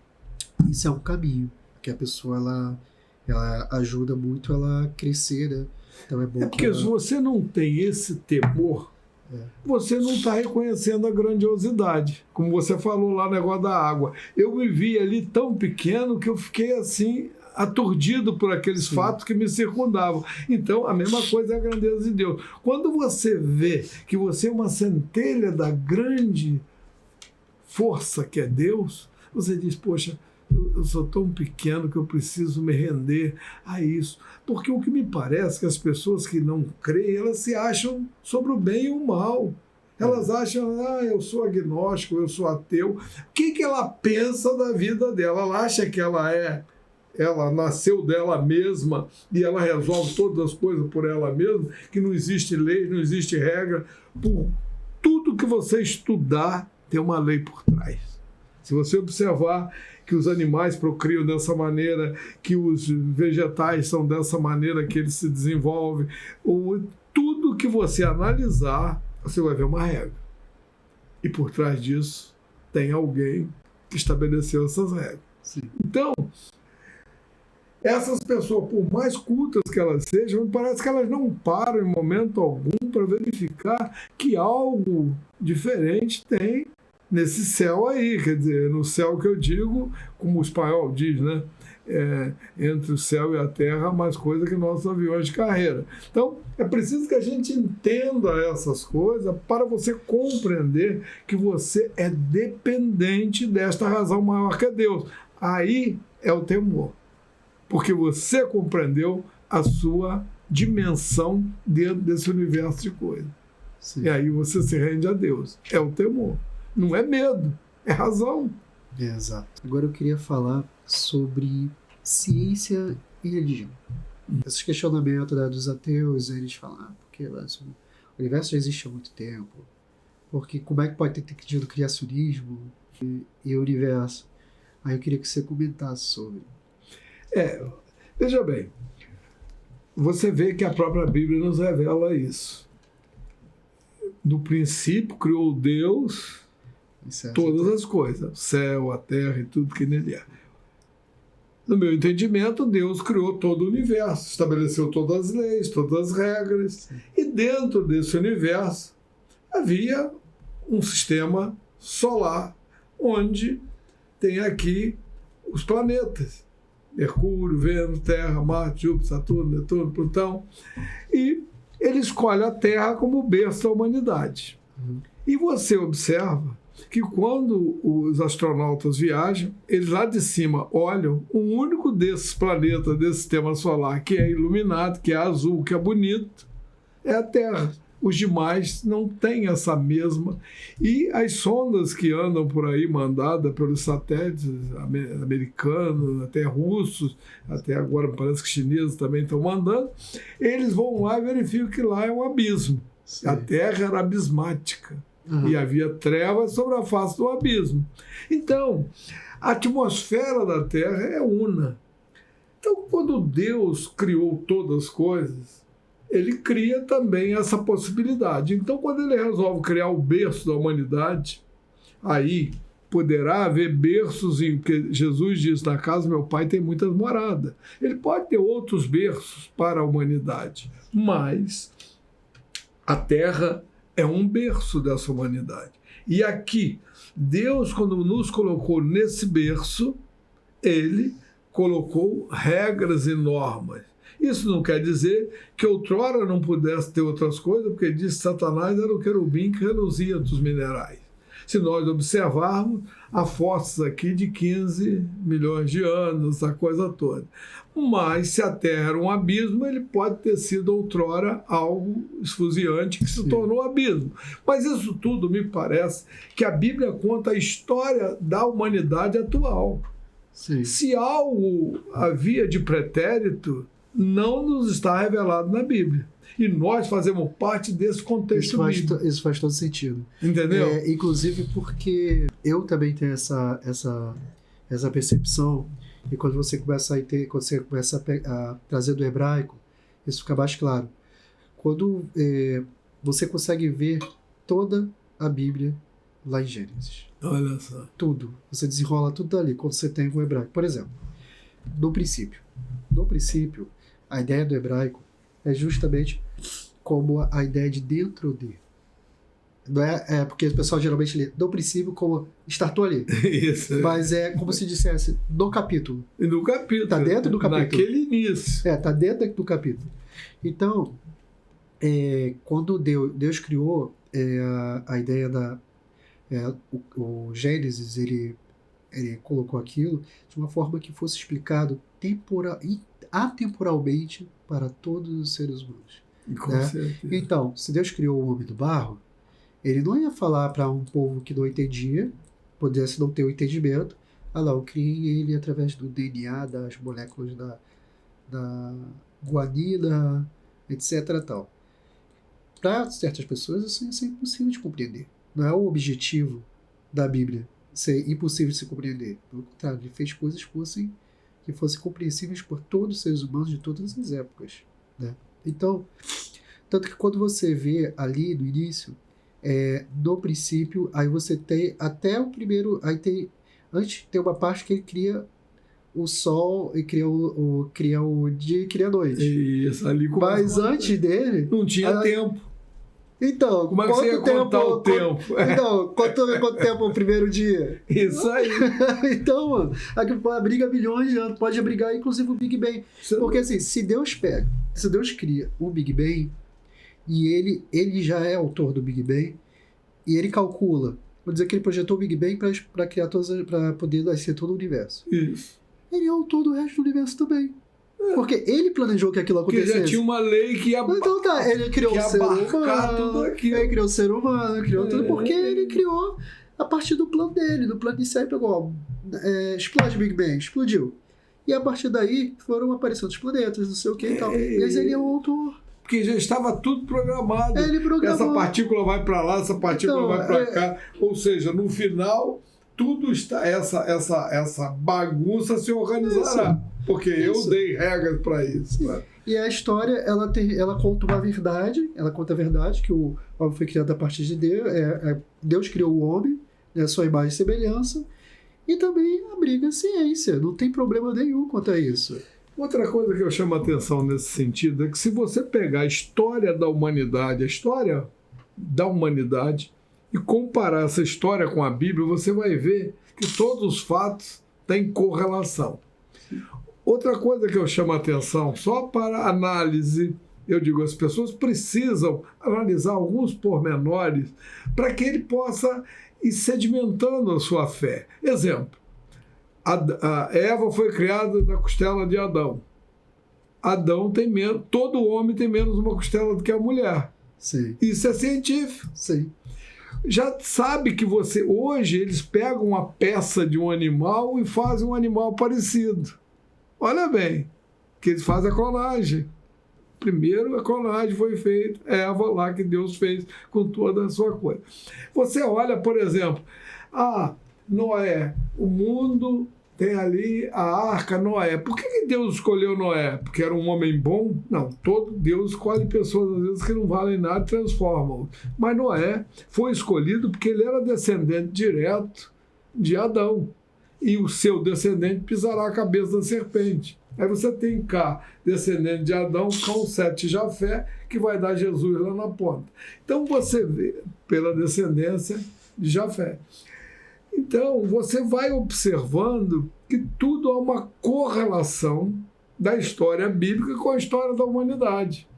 isso é um caminho que a pessoa ela ajuda muito ela a crescer, né? Então é bom porque se você não tem esse temor, você não está reconhecendo a grandiosidade. Como você falou lá no negócio da água. Eu me vi ali tão pequeno que eu fiquei assim aturdido por aqueles fatos que me circundavam. Então, a mesma coisa é a grandeza de Deus. Quando você vê que você é uma centelha da grande força que é Deus, você diz, poxa, eu sou tão pequeno que eu preciso me render a isso. Porque o que me parece que as pessoas que não creem, elas se acham sobre o bem e o mal. Elas acham, eu sou agnóstico, eu sou ateu. O que ela pensa da vida dela? Ela acha que ela nasceu dela mesma e ela resolve todas as coisas por ela mesma, que não existe lei, não existe regra. Por tudo que você estudar, tem uma lei por trás. Se você observar que os animais procriam dessa maneira, que os vegetais são dessa maneira que eles se desenvolvem, tudo que você analisar, você vai ver uma regra. E por trás disso, tem alguém que estabeleceu essas regras. Sim. Então, essas pessoas, por mais cultas que elas sejam, parece que elas não param em momento algum para verificar que algo diferente tem nesse céu aí. Quer dizer, no céu que eu digo, como o espanhol diz, né? Entre o céu e a terra, mais coisa que nossos aviões de carreira. Então, é preciso que a gente entenda essas coisas para você compreender que você é dependente desta razão maior que é Deus. Aí é o temor. Porque você compreendeu a sua dimensão dentro desse universo de coisas. Sim. E aí você se rende a Deus. É o temor. Não é medo, é razão. Exato. Agora eu queria falar sobre ciência e religião. Esses questionamentos dos ateus, eles falam, porque o universo já existe há muito tempo, porque como é que pode ter tido criacionismo e o universo? Aí eu queria que você comentasse sobre. Veja bem, você vê que a própria Bíblia nos revela isso. No princípio criou Deus todas as coisas, o céu, a terra e tudo que nele é. No meu entendimento, Deus criou todo o universo, estabeleceu todas as leis, todas as regras. Sim. E dentro desse universo havia um sistema solar, onde tem aqui os planetas. Mercúrio, Vênus, Terra, Marte, Júpiter, Saturno, Netuno, Plutão. E ele escolhe a Terra como o berço da humanidade. E você observa que quando os astronautas viajam, eles lá de cima olham um único desses planetas desse sistema solar que é iluminado, que é azul, que é bonito, é a Terra. Os demais não têm essa mesma. E as sondas que andam por aí, mandadas pelos satélites americanos, até russos, até agora parece que chineses também estão mandando, eles vão lá e verificam que lá é um abismo. Sim. A Terra era abismática. E havia trevas sobre a face do abismo. Então, a atmosfera da Terra é una. Então, quando Deus criou todas as coisas, ele cria também essa possibilidade. Então, quando ele resolve criar o berço da humanidade, aí poderá haver berços em que Jesus diz, na casa do meu pai tem muitas moradas. Ele pode ter outros berços para a humanidade, mas a Terra é um berço dessa humanidade. E aqui, Deus, quando nos colocou nesse berço, ele colocou regras e normas. Isso não quer dizer que outrora não pudesse ter outras coisas, porque diz que Satanás era o querubim que reluzia dos minerais. Se nós observarmos, há fósseis aqui de 15 milhões de anos, a coisa toda. Mas se a Terra era um abismo, ele pode ter sido outrora algo esfuziante que se tornou abismo. Mas isso tudo me parece que a Bíblia conta a história da humanidade atual. Sim. Se algo havia de pretérito, não nos está revelado na Bíblia. E nós fazemos parte desse contexto bíblico. Isso faz todo sentido. Entendeu? Inclusive porque eu também tenho essa percepção, e quando você começa a trazer do hebraico, isso fica mais claro. Quando você consegue ver toda a Bíblia lá em Gênesis. Olha só. Tudo. Você desenrola tudo dali, quando você tem o hebraico. Por exemplo, no princípio, a ideia do hebraico é justamente como a ideia de dentro de. Não é porque o pessoal geralmente lê no princípio como startou ali. Isso. Mas é como se dissesse no capítulo. E no capítulo. Está dentro do capítulo. Naquele início. Está dentro do capítulo. Então, quando Deus criou a ideia o Gênesis, ele colocou aquilo de uma forma que fosse explicado atemporalmente para todos os seres humanos. Com certeza. Então, se Deus criou o homem do barro, ele não ia falar para um povo que não entendia, pudesse não ter o entendimento, eu criei ele através do DNA, das moléculas da guanina, etc. Tal. Para certas pessoas, isso ia ser impossível de compreender. Não é o objetivo da Bíblia ser impossível de se compreender. Pelo contrário, ele fez coisas que fossem compreensíveis por todos os seres humanos de todas as épocas. Né? Então, tanto que quando você vê ali no início, no princípio, aí você tem até o primeiro, antes tem uma parte que ele cria o Sol e cria o dia e cria a noite. Isso, ali Mas antes dele... não tinha tempo. Então, como é que você ia contar o tempo? Então, quanto tempo o primeiro dia? Isso aí. Então, mano, aqui abriga bilhões de anos, pode abrigar inclusive o Big Bang. Porque assim, se Deus cria o Big Bang, e ele já é autor do Big Bang, e ele calcula, vou dizer que ele projetou o Big Bang para criar para poder nascer todo o universo. Isso. Ele é autor do resto do universo também. Porque ele planejou que aquilo acontecesse. Porque já tinha uma lei que ia... Então tá, ele criou o ser humano, tudo aquilo. Ele criou o ser humano, criou tudo, porque ele criou a partir do plano dele, do plano inicial, e pegou, explode o Big Bang, explodiu. E a partir daí foram aparecendo os planetas, não sei o que e tal. Mas ele é o autor. Porque já estava tudo programado. Ele programou. Essa partícula vai para lá, essa partícula vai para cá. Ou seja, no final, tudo está... Essa bagunça se organizará. Porque eu dei regras para isso. Né? E a história, ela conta uma verdade, conta a verdade, que o homem foi criado a partir de Deus, Deus criou o homem, né, sua imagem e semelhança, e também abriga a ciência, não tem problema nenhum quanto a isso. Outra coisa que eu chamo a atenção nesse sentido é que se você pegar a história da humanidade, e comparar essa história com a Bíblia, você vai ver que todos os fatos têm correlação. Outra coisa que eu chamo a atenção, só para análise, eu digo, as pessoas precisam analisar alguns pormenores para que ele possa ir sedimentando a sua fé. Exemplo, a Eva foi criada da costela de Adão. Adão tem menos, todo homem tem menos uma costela do que a mulher. Sim. Isso é científico. Sim. Já sabe que hoje eles pegam uma peça de um animal e fazem um animal parecido. Olha bem, que eles fazem a clonagem. Primeiro a clonagem foi feita, Eva lá que Deus fez com toda a sua coisa. Você olha, por exemplo, Noé, o mundo tem ali a arca Noé. Por que Deus escolheu Noé? Porque era um homem bom? Não, Deus escolhe pessoas às vezes que não valem nada e transformam. Mas Noé foi escolhido porque ele era descendente direto de Adão. E o seu descendente pisará a cabeça da serpente. Aí você tem cá, descendente de Adão, com Sete Jafé, que vai dar Jesus lá na ponta. Então você vê pela descendência de Jafé. Então você vai observando que tudo há uma correlação da história bíblica com a história da humanidade.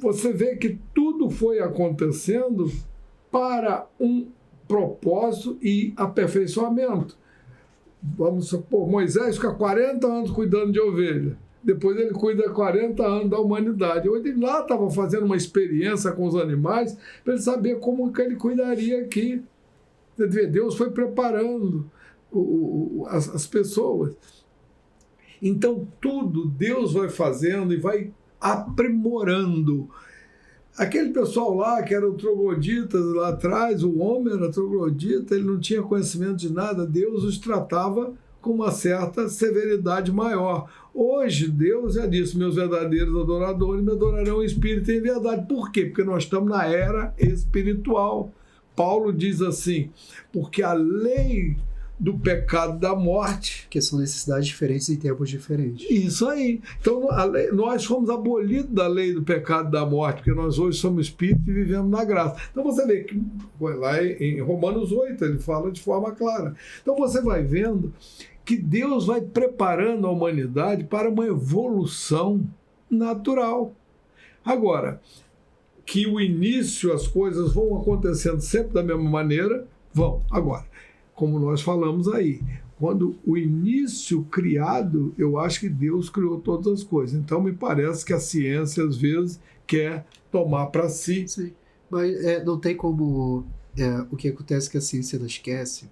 Você vê que tudo foi acontecendo para um propósito e aperfeiçoamento. Vamos supor, Moisés fica 40 anos cuidando de ovelha. Depois ele cuida 40 anos da humanidade. Ele lá estava fazendo uma experiência com os animais para ele saber como que ele cuidaria aqui. Deus foi preparando as pessoas. Então, tudo Deus vai fazendo e vai aprimorando. Aquele pessoal lá que eram trogloditas lá atrás, o homem era troglodita, ele não tinha conhecimento de nada, Deus os tratava com uma certa severidade maior. Hoje, Deus já disse, meus verdadeiros adoradores me adorarão em espírito e em verdade. Por quê? Porque nós estamos na era espiritual. Paulo diz assim, porque a lei do pecado da morte... Porque são necessidades diferentes em tempos diferentes. Isso aí. Então, nós fomos abolidos da lei do pecado da morte, porque nós hoje somos espírito e vivemos na graça. Então, você vê que lá em Romanos 8, ele fala de forma clara. Então, você vai vendo que Deus vai preparando a humanidade para uma evolução natural. Agora, que o início, as coisas vão acontecendo sempre da mesma maneira, vão. Agora, como nós falamos aí, quando o início criado, eu acho que Deus criou todas as coisas. Então, me parece que a ciência, às vezes, quer tomar para si. Sim, mas não tem como... o que acontece que a ciência não esquece.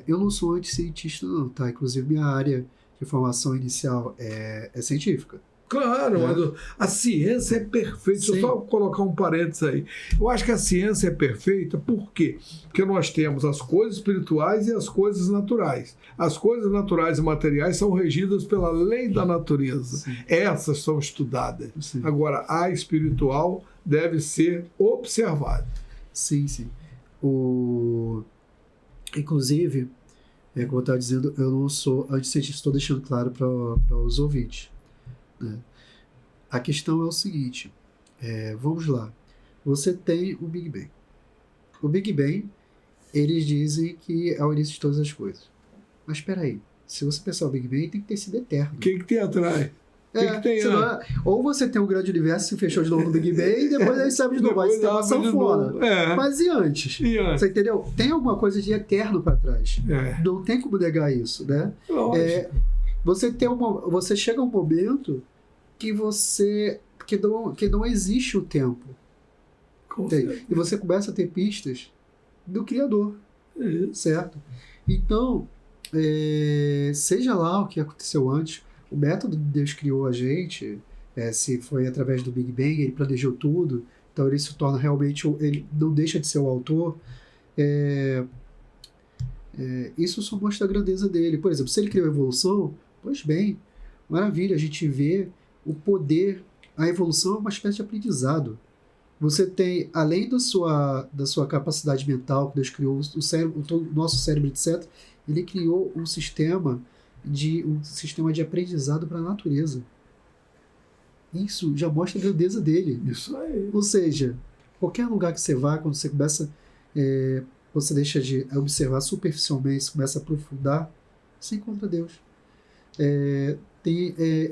Eu não sou anticientista, não, tá? Inclusive, minha área de formação inicial é científica. Claro, mas a ciência é perfeita. Sim. Deixa eu só colocar um parênteses aí. Eu acho que a ciência é perfeita, por quê? Porque nós temos as coisas espirituais e as coisas naturais. As coisas naturais e materiais são regidas pela lei da natureza. Sim. Essas são estudadas. Sim. Agora, a espiritual deve ser observada. Sim, sim. Inclusive, Como eu estava dizendo, eu não sou anticientista, estou deixando claro para os ouvintes, né? A questão é o seguinte, vamos lá. Você tem o Big Bang. O Big Bang, eles dizem que é o início de todas as coisas. Mas espera aí, se você pensar o Big Bang, tem que ter sido eterno. O que tem atrás? Que tem, ou você tem um grande universo que se fechou de novo no Big Bang e depois aí sabe de novo. Aí você tem uma sanfona. Mas e antes? Você entendeu? Tem alguma coisa de eterno para trás. Não tem como negar isso, né? Você chega a um momento que não existe o tempo. E você começa a ter pistas do Criador. Certo? Então, seja lá o que aconteceu antes, o método que Deus criou a gente, se foi através do Big Bang, ele planejou tudo, então ele se torna realmente, ele não deixa de ser o autor. Isso só mostra a grandeza dele. Por exemplo, se ele criou a evolução, pois bem, maravilha, a gente vê o poder, a evolução é uma espécie de aprendizado. Você tem, além da sua capacidade mental, que Deus criou o cérebro, o nosso cérebro, etc., ele criou um sistema de aprendizado para a natureza. Isso já mostra a grandeza dele. Isso aí. Ou seja, qualquer lugar que você vá, quando você começa, você deixa de observar superficialmente, você começa a aprofundar, você encontra Deus. É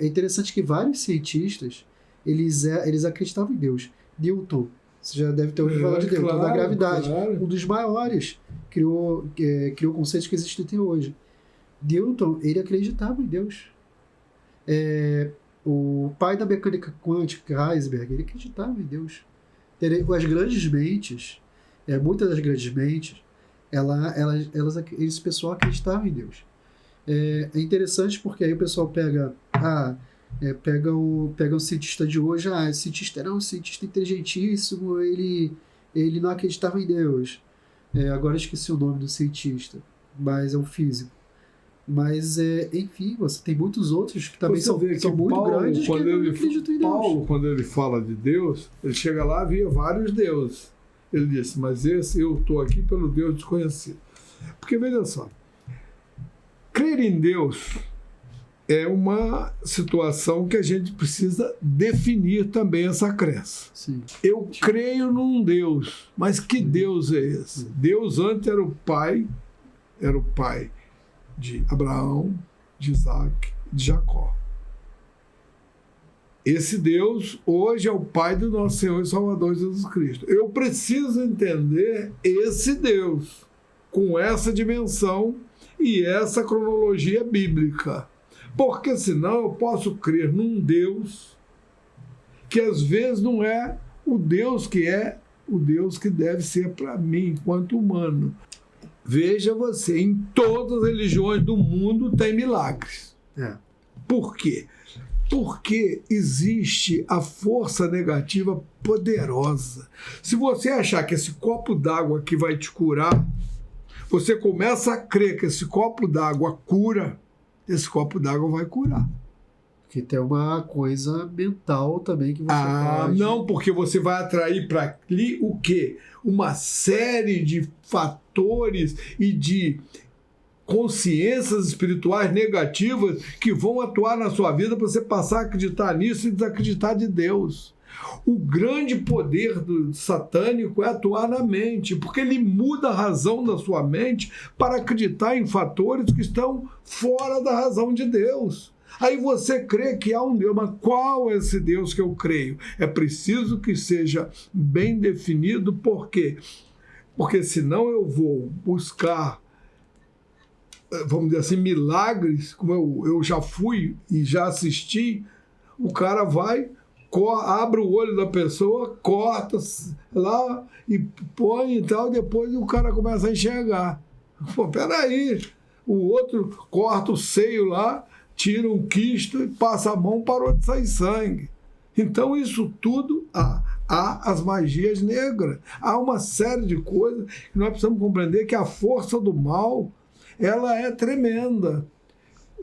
interessante que vários cientistas, eles acreditavam em Deus. Newton, você já deve ter ouvido falar de Newton, da gravidade. Um dos maiores, criou conceitos que existem até hoje. Newton, ele acreditava em Deus. O pai da mecânica quântica, Heisenberg, ele acreditava em Deus. As grandes mentes, muitas das grandes mentes, esse pessoal acreditava em Deus. É interessante porque aí o pessoal pega o cientista de hoje, esse cientista era um cientista inteligentíssimo, ele não acreditava em Deus. Agora eu esqueci o nome do cientista, mas é um físico. Mas, enfim, você tem muitos outros que também são muito grandes que não acreditam em Deus. Paulo, quando ele fala de Deus, ele chega lá e via vários deuses. Ele disse, mas eu estou aqui pelo Deus desconhecido. Porque, veja só, crer em Deus é uma situação que a gente precisa definir também essa crença. Sim. Eu creio num Deus, mas que Deus é esse? Deus antes era o pai de Abraão, de Isaac, de Jacó. Esse Deus hoje é o pai do nosso Senhor e Salvador Jesus Cristo. Eu preciso entender esse Deus com essa dimensão e essa cronologia bíblica. Porque senão eu posso crer num Deus que às vezes não é o Deus que deve ser para mim enquanto humano. Veja você, em todas as religiões do mundo tem milagres. Por quê? Porque existe a força negativa poderosa. Se você achar que esse copo d'água aqui vai te curar, você começa a crer que esse copo d'água cura, esse copo d'água vai curar. Porque tem uma coisa mental também que você pode... Não, porque você vai atrair para ali o quê? Uma série de fatores e de consciências espirituais negativas que vão atuar na sua vida para você passar a acreditar nisso e desacreditar de Deus. O grande poder do satânico é atuar na mente, porque ele muda a razão da sua mente para acreditar em fatores que estão fora da razão de Deus. Aí você crê que há um Deus, mas qual é esse Deus que eu creio? É preciso que seja bem definido, por quê? Porque senão eu vou buscar, vamos dizer assim, milagres, como eu já fui e já assisti, o cara vai, abre o olho da pessoa, corta lá e põe e tal, depois o cara começa a enxergar. Pô, peraí, o outro corta o seio lá, tira um quisto e passa a mão, parou de sair sangue. Então isso tudo há as magias negras, há uma série de coisas que nós precisamos compreender que a força do mal, ela é tremenda.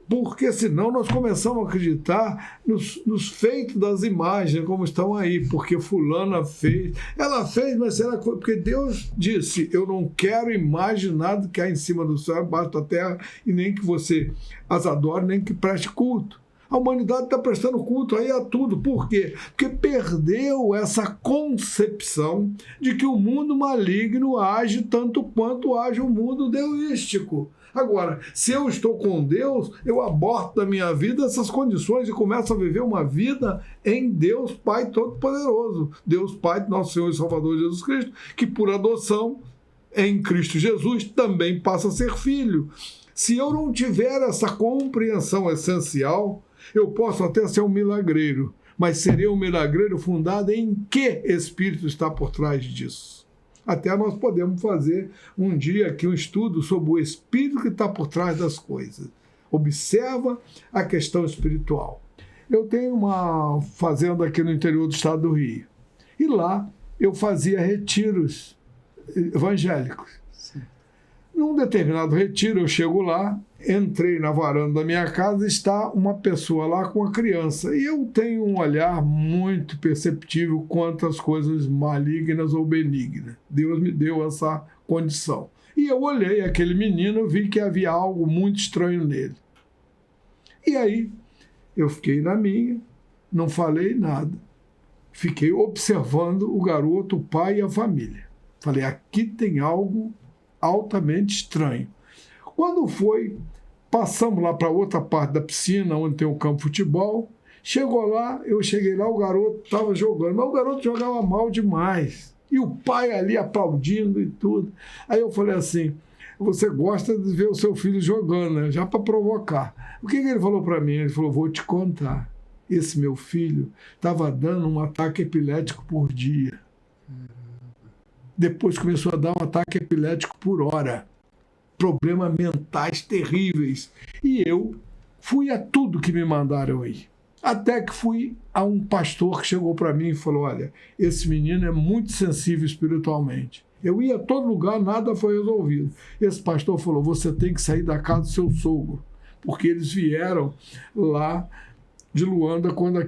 Porque senão nós começamos a acreditar nos feitos das imagens, como estão aí, porque fulana fez. Ela fez, mas será que foi? Porque Deus disse, eu não quero imaginar do que há em cima do céu, embaixo da terra, e nem que você as adore, nem que preste culto. A humanidade está prestando culto aí a tudo. Por quê? Porque perdeu essa concepção de que o mundo maligno age tanto quanto age o mundo deístico. Agora, se eu estou com Deus, eu aborto da minha vida essas condições e começo a viver uma vida em Deus Pai Todo-Poderoso. Deus Pai do nosso Senhor e Salvador Jesus Cristo, que por adoção em Cristo Jesus também passa a ser filho. Se eu não tiver essa compreensão essencial, eu posso até ser um milagreiro, mas seria um milagreiro fundado em que espírito está por trás disso? Até nós podemos fazer um dia aqui um estudo sobre o espírito que está por trás das coisas. Observa a questão espiritual. Eu tenho uma fazenda aqui no interior do estado do Rio. E lá eu fazia retiros evangélicos. Sim. Num determinado retiro, eu chego lá, entrei na varanda da minha casa, está uma pessoa lá com a criança. E eu tenho um olhar muito perceptível quanto às coisas malignas ou benignas. Deus me deu essa condição. E eu olhei aquele menino e vi que havia algo muito estranho nele. E aí, eu fiquei na minha, não falei nada. Fiquei observando o garoto, o pai e a família. Falei, aqui tem algo altamente estranho. Quando foi, passamos lá para outra parte da piscina, onde tem o campo de futebol. Chegou lá, eu cheguei lá, o garoto estava jogando, mas o garoto jogava mal demais. E o pai ali aplaudindo e tudo. Aí eu falei assim, você gosta de ver o seu filho jogando, né? Já para provocar. O que ele falou para mim? Ele falou, vou te contar. Esse meu filho estava dando um ataque epilético por dia. Depois começou a dar um ataque epilético por hora. Problemas mentais terríveis. E eu fui a tudo que me mandaram ir. Até que fui a um pastor que chegou para mim e falou, olha, esse menino é muito sensível espiritualmente. Eu ia a todo lugar, nada foi resolvido. Esse pastor falou, você tem que sair da casa do seu sogro. Porque eles vieram lá de Luanda quando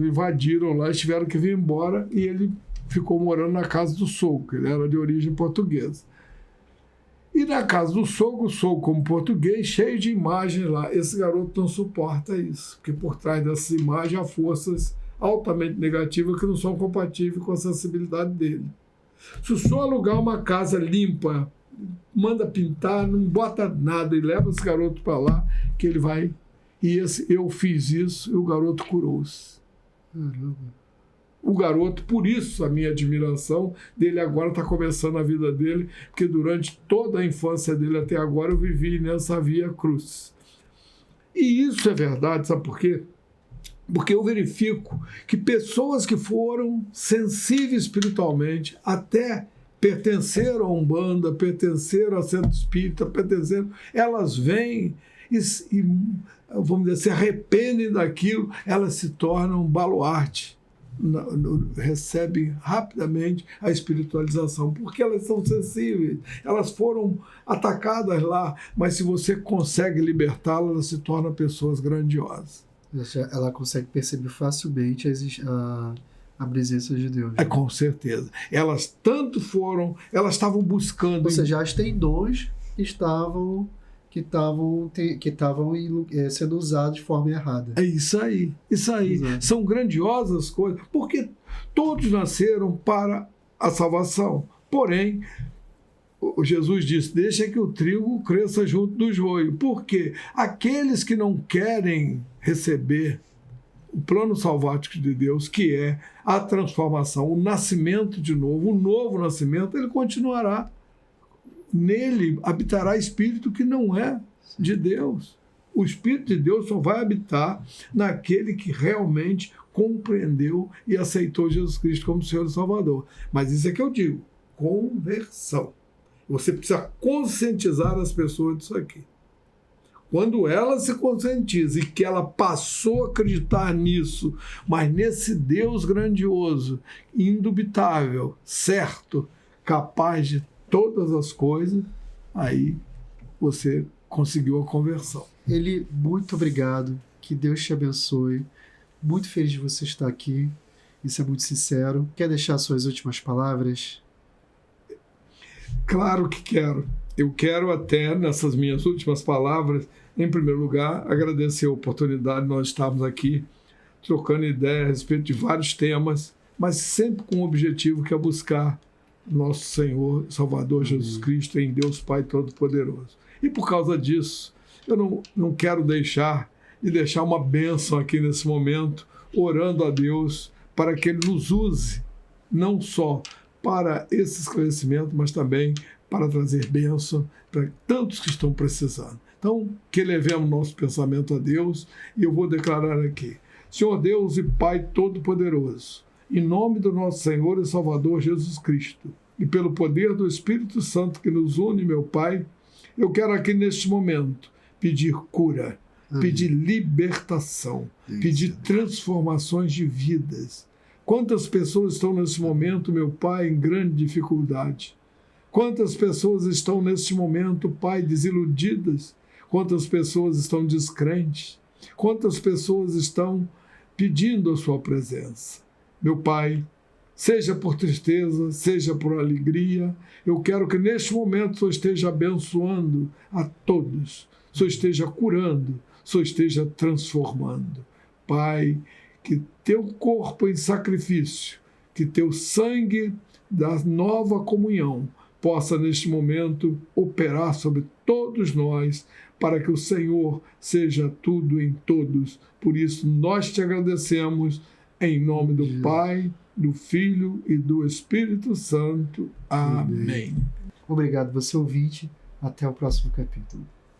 invadiram lá, eles tiveram que vir embora e ele ficou morando na casa do sogro, ele era de origem portuguesa. E na casa do sogro, o sogro como português, cheio de imagens lá. Esse garoto não suporta isso, porque por trás dessas imagens há forças altamente negativas que não são compatíveis com a sensibilidade dele. Se o senhor alugar uma casa limpa, manda pintar, não bota nada e leva esse garoto para lá, que ele vai... E eu fiz isso e o garoto curou-se. O garoto, por isso a minha admiração dele agora está começando a vida dele, porque durante toda a infância dele até agora eu vivi nessa via cruz. E isso é verdade, sabe por quê? Porque eu verifico que pessoas que foram sensíveis espiritualmente, até pertenceram a Umbanda, pertenceram a Centro Espírita, elas vêm e vamos dizer, se arrependem daquilo, elas se tornam um baluarte. Recebem rapidamente a espiritualização, porque elas são sensíveis, elas foram atacadas lá, mas se você consegue libertá-las, elas se tornam pessoas grandiosas. Ela consegue perceber facilmente a presença de Deus. É, com certeza. Elas tanto foram, elas estavam buscando... Ou seja, as tem dons que estavam sendo usados de forma errada. É isso aí, isso aí. Exato. São grandiosas coisas, porque todos nasceram para a salvação. Porém, Jesus disse, deixa que o trigo cresça junto do joio. Por quê? Aqueles que não querem receber o plano salvático de Deus, que é a transformação, o nascimento de novo, o novo nascimento, ele continuará. Nele habitará espírito que não é de Deus. O Espírito de Deus só vai habitar naquele que realmente compreendeu e aceitou Jesus Cristo como Senhor e Salvador. Mas isso é que eu digo, conversão. Você precisa conscientizar as pessoas disso aqui. Quando ela se conscientiza e que ela passou a acreditar nisso, mas nesse Deus grandioso, indubitável, certo, capaz de todas as coisas, aí você conseguiu a conversão. Eli, muito obrigado. Que Deus te abençoe. Muito feliz de você estar aqui. Isso é muito sincero. Quer deixar suas últimas palavras? Claro que quero. Eu quero até, nessas minhas últimas palavras, em primeiro lugar, agradecer a oportunidade de nós estarmos aqui trocando ideia a respeito de vários temas, mas sempre com o objetivo que é buscar nosso Senhor, Salvador Jesus Cristo em Deus Pai Todo-Poderoso. E por causa disso, eu não quero deixar uma bênção aqui nesse momento, orando a Deus para que Ele nos use, não só para esse esclarecimento, mas também para trazer bênção para tantos que estão precisando. Então, que elevemos nosso pensamento a Deus, e eu vou declarar aqui: Senhor Deus e Pai Todo-Poderoso, em nome do nosso Senhor e Salvador Jesus Cristo, e pelo poder do Espírito Santo que nos une, meu Pai, eu quero aqui neste momento pedir cura, pedir libertação, pedir transformações de vidas. Quantas pessoas estão nesse momento, meu Pai, em grande dificuldade? Quantas pessoas estão neste momento, Pai, desiludidas? Quantas pessoas estão descrentes? Quantas pessoas estão pedindo a sua presença? Meu Pai, seja por tristeza, seja por alegria, eu quero que neste momento o Senhor esteja abençoando a todos, o Senhor esteja curando, o Senhor esteja transformando. Pai, que teu corpo em sacrifício, que teu sangue da nova comunhão possa neste momento operar sobre todos nós, para que o Senhor seja tudo em todos. Por isso nós te agradecemos em nome do Pai, do Filho e do Espírito Santo. Amém. Obrigado, você ouvinte. Até o próximo capítulo.